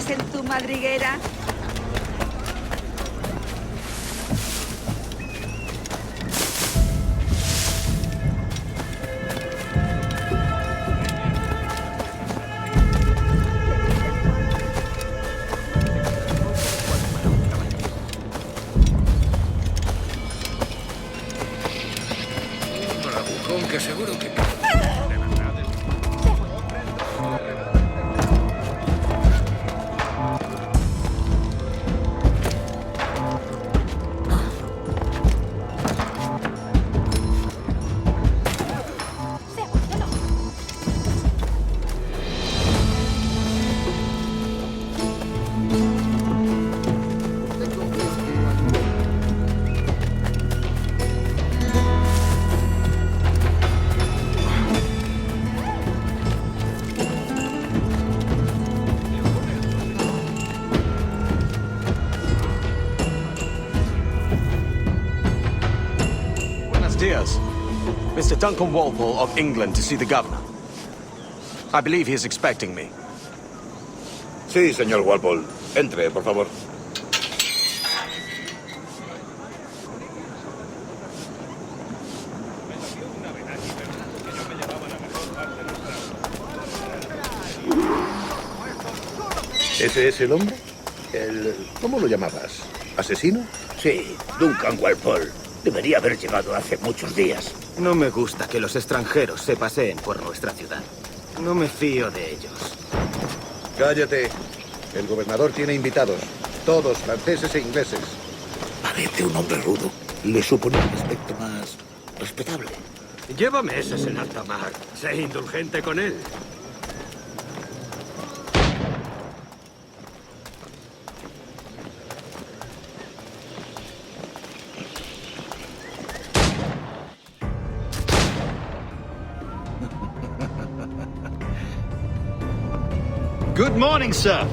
En tu madriguera. Un bravucón que seguro que... Diaz. Mr. Duncan Walpole of England to see the governor. I believe he is expecting me. Sí, señor Walpole. Entre, por favor. ¿Ese es el hombre? ¿Cómo lo llamabas? ¿Asesino? Sí, Duncan Walpole. Debería haber llegado hace muchos días. No me gusta que los extranjeros se paseen por nuestra ciudad. No me fío de ellos. Cállate. El gobernador tiene invitados. Todos franceses e ingleses. Parece un hombre rudo. Le supone un aspecto más respetable. Lleva meses en alta mar. Sé indulgente con él. Good morning, sir.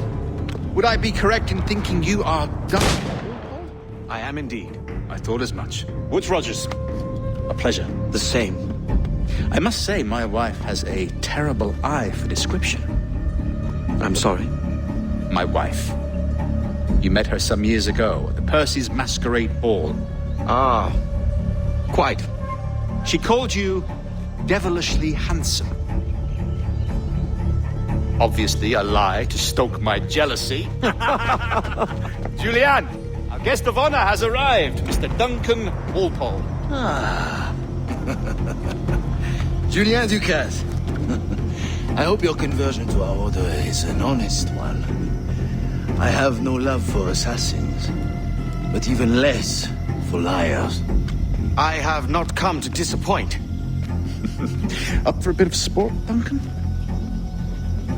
Would I be correct in thinking you are Duncan? I am indeed. I thought as much. Woods Rogers. A pleasure. The same. I must say, my wife has a terrible eye for description. I'm sorry? My wife. You met her some years ago at the Percy's Masquerade Ball. Ah, quite. She called you devilishly handsome. Obviously a lie to stoke my jealousy. Julianne, our guest of honor has arrived, Mr. Duncan Walpole. Ah. Julien Ducasse. I hope your conversion to our order is an honest one. I have no love for assassins, but even less for liars. I have not come to disappoint. Up for a bit of sport, Duncan?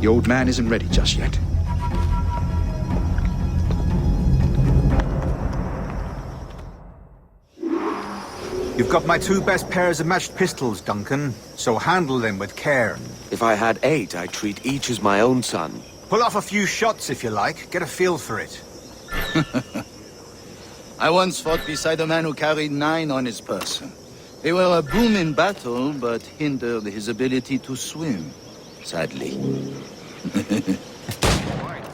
The old man isn't ready just yet. You've got my 2 best pairs of matched pistols, Duncan, so handle them with care. If I had 8, I'd treat each as my own son. Pull off a few shots if you like. Get a feel for it. I once fought beside a man who carried 9 on his person. They were a boom in battle, but hindered his ability to swim, sadly. Right.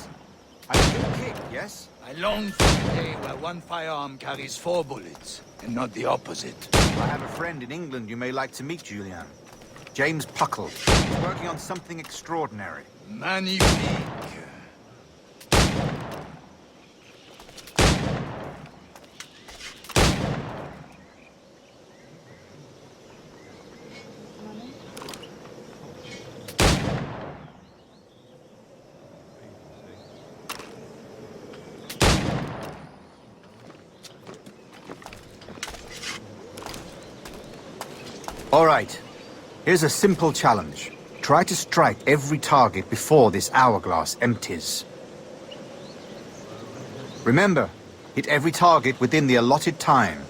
I can kick, yes? I long for the day where one firearm carries 4 bullets, and not the opposite. I have a friend in England you may like to meet, Julian. James Puckle. He's working on something extraordinary. Magnifique. All right. Here's a simple challenge. Try to strike every target before this hourglass empties. Remember, hit every target within the allotted time.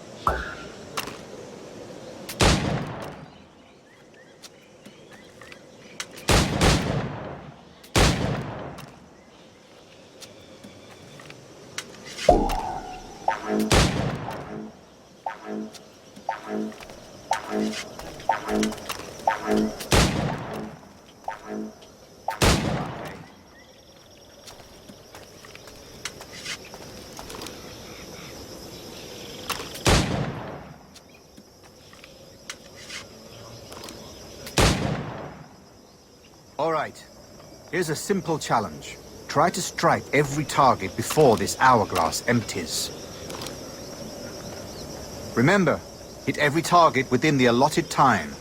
All right. Here's a simple challenge. Try to strike every target before this hourglass empties. Remember, hit every target within the allotted time.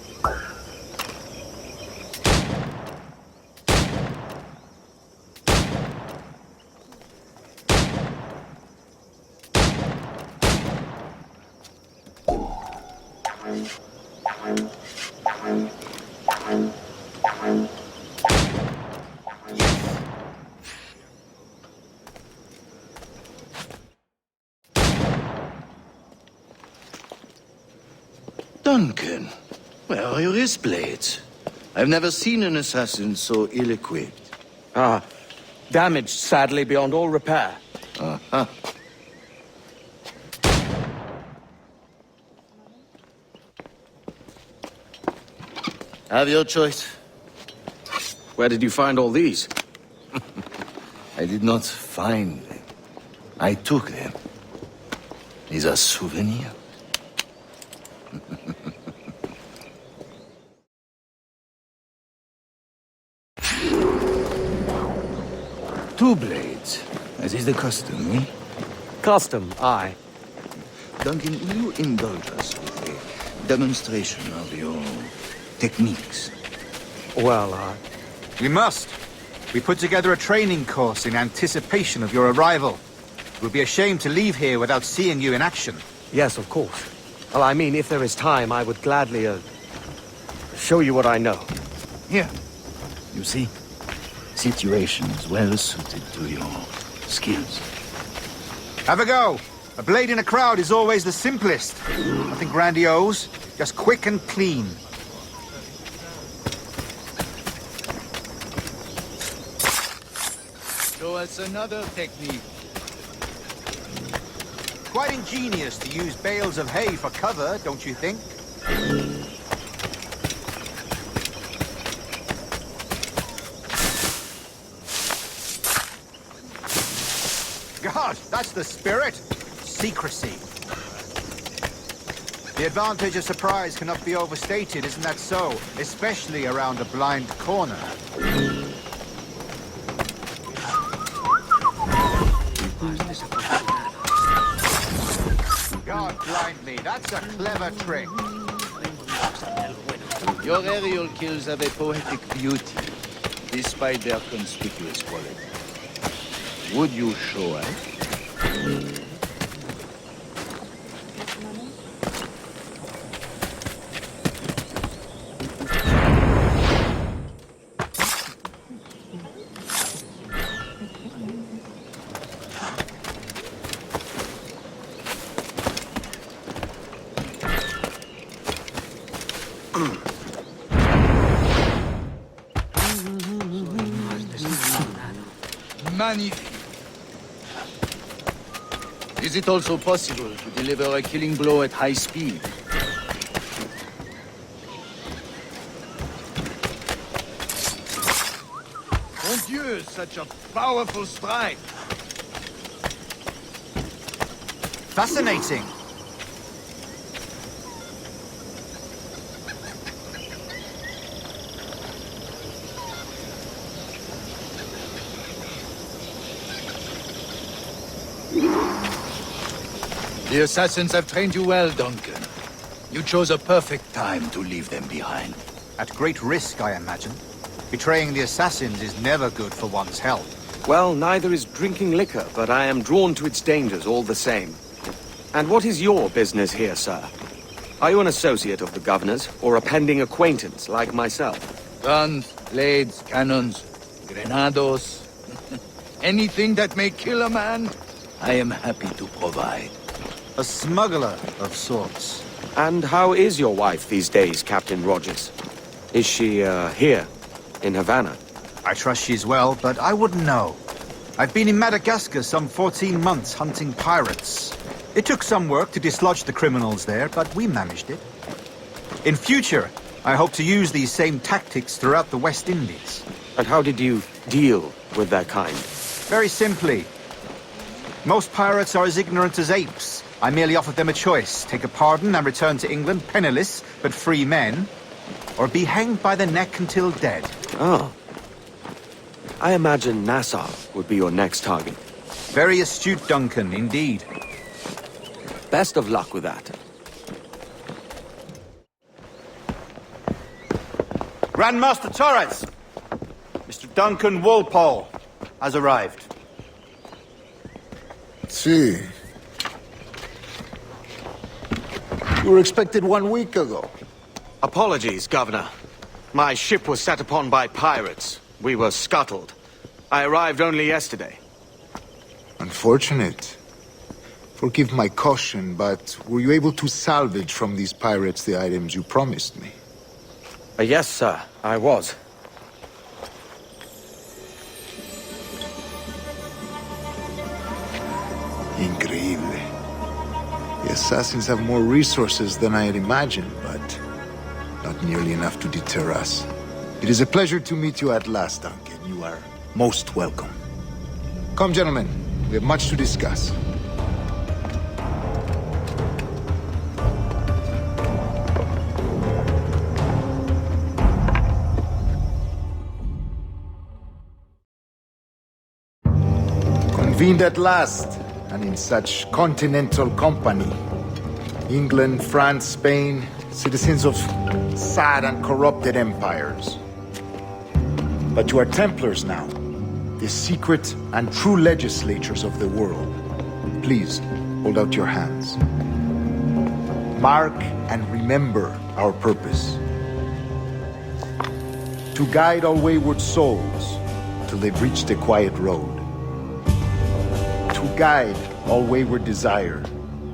Duncan, where are your wrist blades? I've never seen an assassin so ill-equipped. Damaged, sadly, beyond all repair. Uh-huh. Have your choice. Where did you find all these? I did not find them. I took them. These are souvenirs. 2 blades, as is the custom, eh? Custom, aye. Duncan, will you indulge us with a demonstration of your techniques? Well, We must. We put together a training course in anticipation of your arrival. It would be a shame to leave here without seeing you in action. Yes, of course. Well, I mean, if there is time, I would gladly, show you what I know. Here. You see? Situations well suited to your skills. Have a go. A blade in a crowd is always the simplest. Nothing grandiose, just quick and clean. Show us another technique. Quite ingenious to use bales of hay for cover, don't you think? God, that's the spirit. Secrecy. The advantage of surprise cannot be overstated, isn't that so? Especially around a blind corner. God blind me, that's a clever trick. Your aerial kills have a poetic beauty, despite their conspicuous quality. Would you show us? Magnifique. Is it also possible to deliver a killing blow at high speed? Mon Dieu, such a powerful strike! Fascinating. The assassins have trained you well, Duncan. You chose a perfect time to leave them behind. At great risk, I imagine. Betraying the assassins is never good for one's health. Well, neither is drinking liquor, but I am drawn to its dangers all the same. And what is your business here, sir? Are you an associate of the governor's, or a pending acquaintance like myself? Guns, blades, cannons, grenados. Anything that may kill a man, I am happy to provide. A smuggler of sorts. And how is your wife these days, Captain Rogers? Is she, here, in Havana? I trust she's well, but I wouldn't know. I've been in Madagascar some 14 months hunting pirates. It took some work to dislodge the criminals there, but we managed it. In future, I hope to use these same tactics throughout the West Indies. And how did you deal with their kind? Very simply. Most pirates are as ignorant as apes. I merely offered them a choice. Take a pardon and return to England penniless, but free men. Or be hanged by the neck until dead. Oh. I imagine Nassau would be your next target. Very astute, Duncan, indeed. Best of luck with that. Grandmaster Torres! Mr. Duncan Walpole has arrived. See. You were expected 1 week ago. Apologies, Governor. My ship was set upon by pirates. We were scuttled. I arrived only yesterday. Unfortunate. Forgive my caution, but were you able to salvage from these pirates the items you promised me? Yes, sir, I was. Increíble. The assassins have more resources than I had imagined, but not nearly enough to deter us. It is a pleasure to meet you at last, Duncan. You are most welcome. Come, gentlemen. We have much to discuss. Convened at last, and in such continental company. England, France, Spain, citizens of sad and corrupted empires. But you are Templars now, the secret and true legislators of the world. Please, hold out your hands. Mark and remember our purpose. To guide all wayward souls till they've reached the quiet road. To guide all wayward desire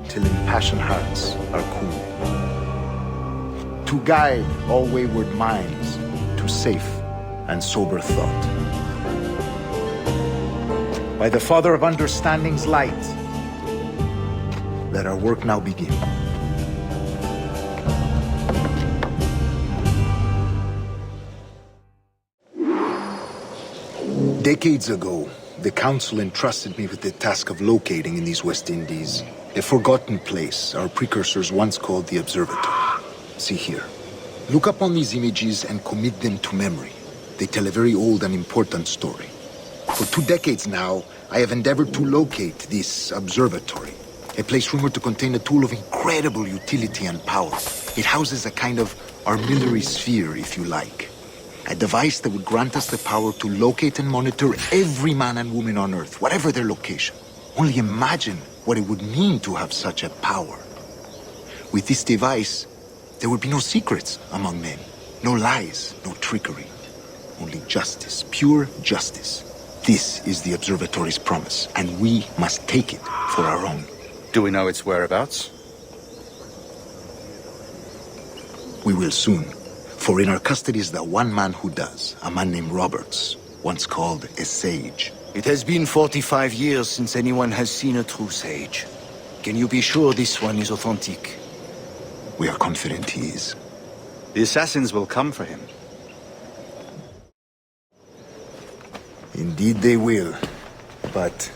till impassioned hearts are cool. To guide all wayward minds to safe and sober thought. By the Father of Understanding's light, let our work now begin. Decades ago, the Council entrusted me with the task of locating in these West Indies a forgotten place our precursors once called the Observatory. See here. Look upon these images and commit them to memory. They tell a very old and important story. For 2 decades now, I have endeavored to locate this observatory, a place rumored to contain a tool of incredible utility and power. It houses a kind of armillary sphere, if you like. A device that would grant us the power to locate and monitor every man and woman on Earth, whatever their location. Only imagine what it would mean to have such a power. With this device, there would be no secrets among men, no lies, no trickery. Only justice, pure justice. This is the observatory's promise, and we must take it for our own. Do we know its whereabouts? We will soon, for in our custody is the one man who does, a man named Roberts, once called a sage. It has been 45 years since anyone has seen a true sage. Can you be sure this one is authentic? We are confident he is. The assassins will come for him. Indeed they will. But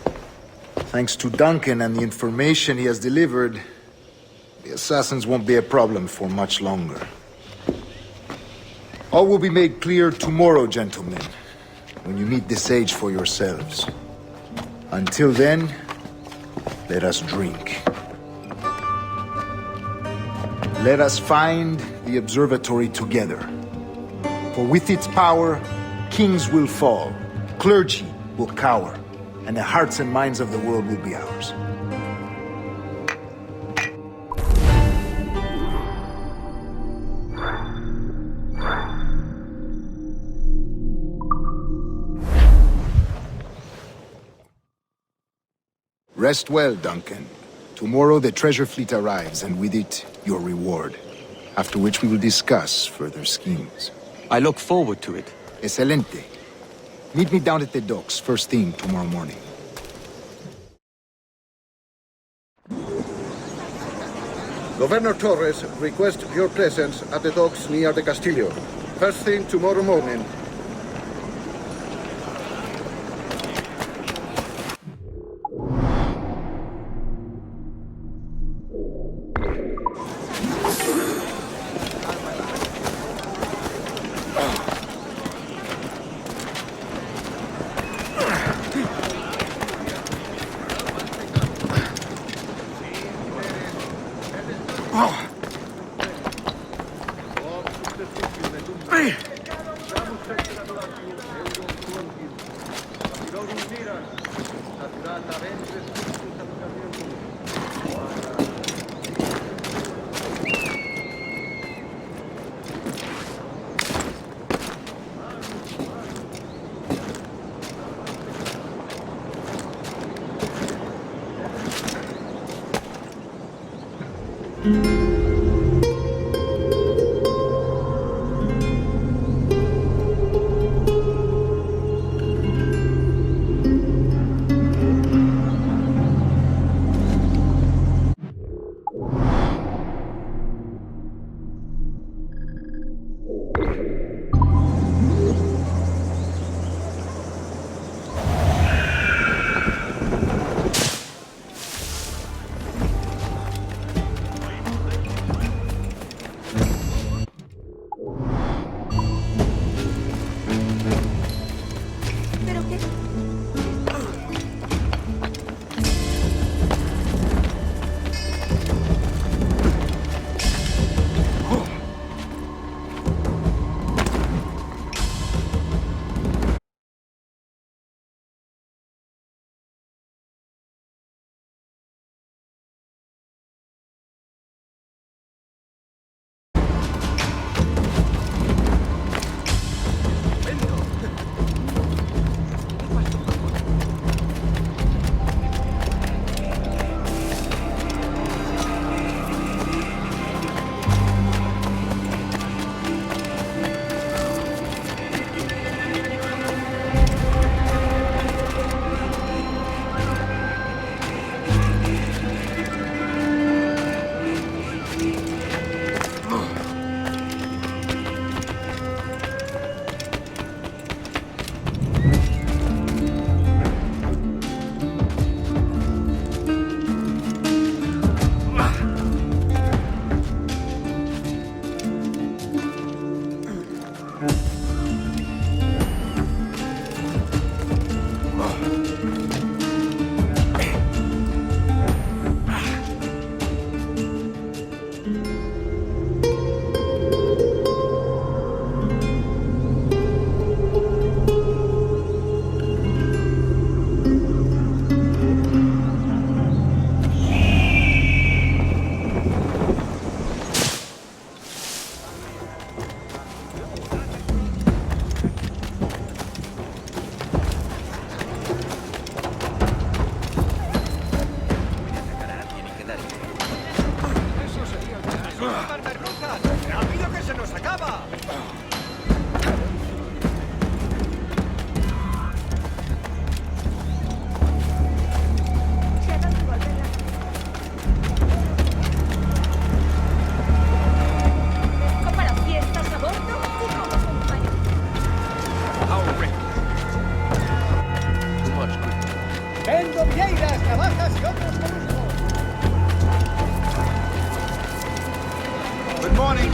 thanks to Duncan and the information he has delivered, the assassins won't be a problem for much longer. All will be made clear tomorrow, gentlemen, when you meet the sage for yourselves. Until then, let us drink. Let us find the observatory together. For with its power, kings will fall, clergy will cower, and the hearts and minds of the world will be ours. Rest well, Duncan. Tomorrow the treasure fleet arrives, and with it, your reward. After which we will discuss further schemes. I look forward to it. Excelente. Meet me down at the docks first thing tomorrow morning. Governor Torres requests your presence at the docks near the Castillo. First thing tomorrow morning.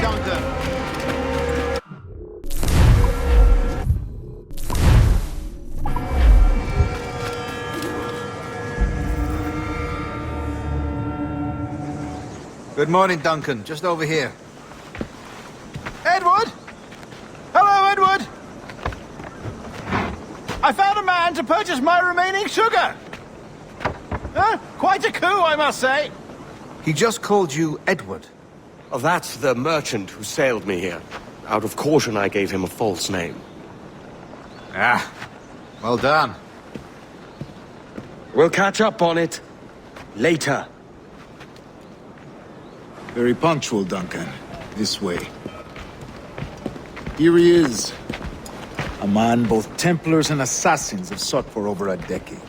Duncan. Good morning, Duncan. Just over here. Edward! Hello, Edward! I found a man to purchase my remaining sugar! Huh? Quite a coup, I must say. He just called you Edward. Oh, that's the merchant who sailed me here. Out of caution, I gave him a false name. Ah, well done. We'll catch up on it later. Very punctual, Duncan. This way. Here he is. A man both Templars and Assassins have sought for over a decade.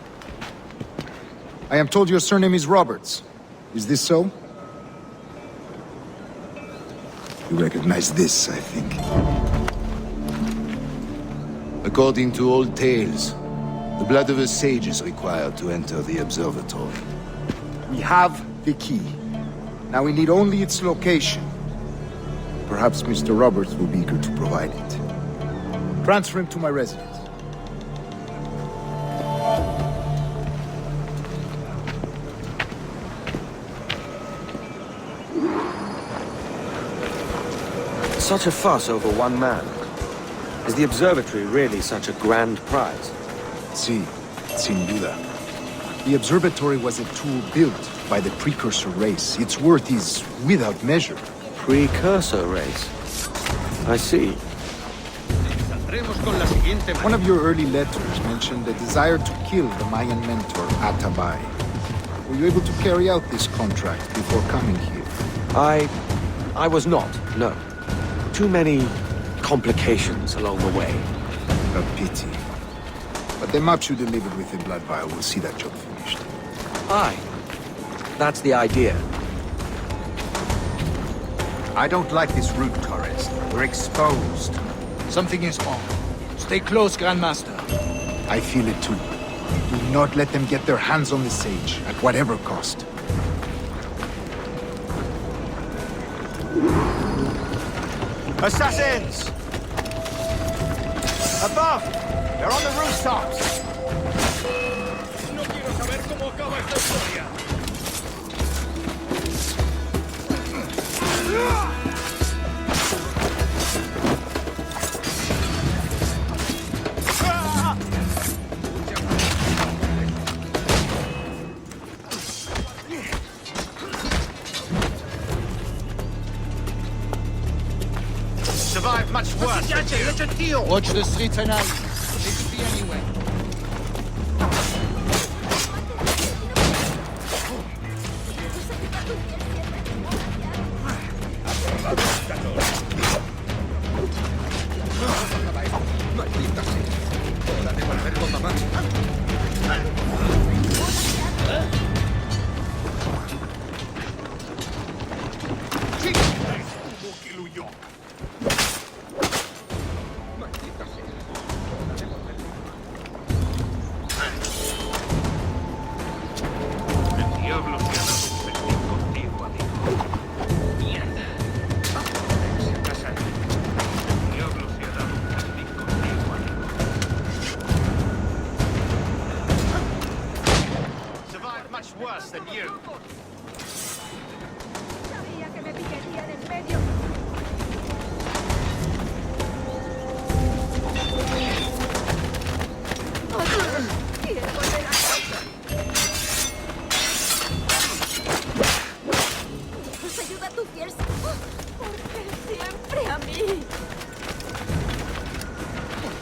I am told your surname is Roberts. Is this so? You recognize this, I think. According to old tales, the blood of a sage is required to enter the observatory. We have the key. Now we need only its location. Perhaps Mr. Roberts will be eager to provide it. Transfer him to my residence. Such a fuss over one man. Is the observatory really such a grand prize? Sí, sin duda. The observatory was a tool built by the Precursor race. Its worth is without measure. Precursor race? I see. One of your early letters mentioned a desire to kill the Mayan mentor, Atabay. Were you able to carry out this contract before coming here? I was not, no. Too many complications along the way. A pity. But the maps you delivered with the blood vial will see that job finished. Aye. That's the idea. I don't like this route, Torres. We're exposed. Something is wrong. Stay close, Grandmaster. I feel it too. Do not let them get their hands on the sage, at whatever cost. Assassins! Above! They're on the rooftops! No quiero saber cómo acaba esta historia. Survived much worse. Watch the streets tonight. It could be anywhere. Worse than you. Sabía que me pillarían en medio. Quiero volver a casa. Pues ayuda a tu fiel. ¿Por qué siempre a mí?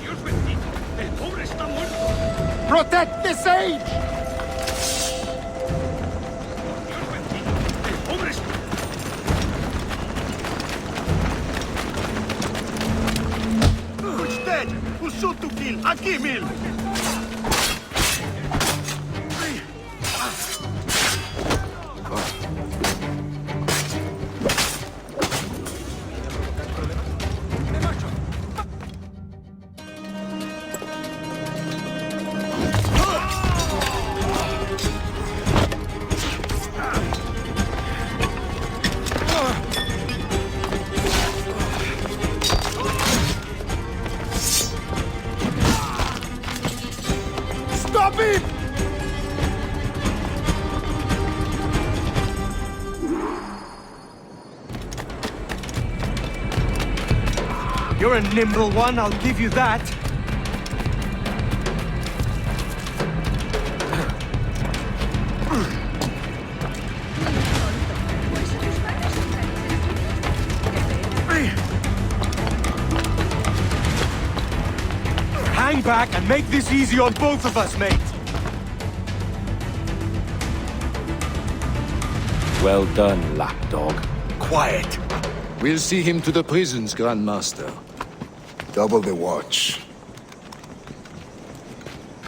Dios bendito, el pobre está muerto. Protect the sage! Shoot to kill! Aquí, Mil! You're a nimble one, I'll give you that. Hang back and make this easy on both of us, mate. Well done, lapdog. Quiet. We'll see him to the prisons, Grandmaster. Double the watch.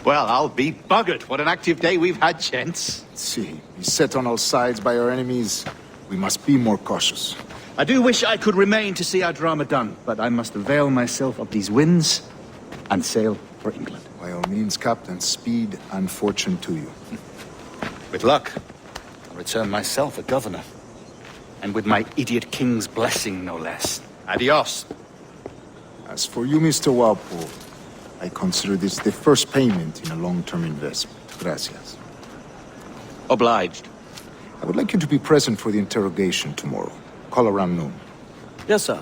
Well, I'll be buggered. What an active day we've had, gents. See, he's set on all sides by our enemies. We must be more cautious. I do wish I could remain to see our drama done, but I must avail myself of these winds and sail for England. By all means, Captain, speed and fortune to you. With luck, I'll return myself a governor. And with my idiot king's blessing, no less. Adios. As for you, Mr. Walpole, I consider this the first payment in a long-term investment. Gracias. Obliged. I would like you to be present for the interrogation tomorrow. Call around noon. Yes, sir.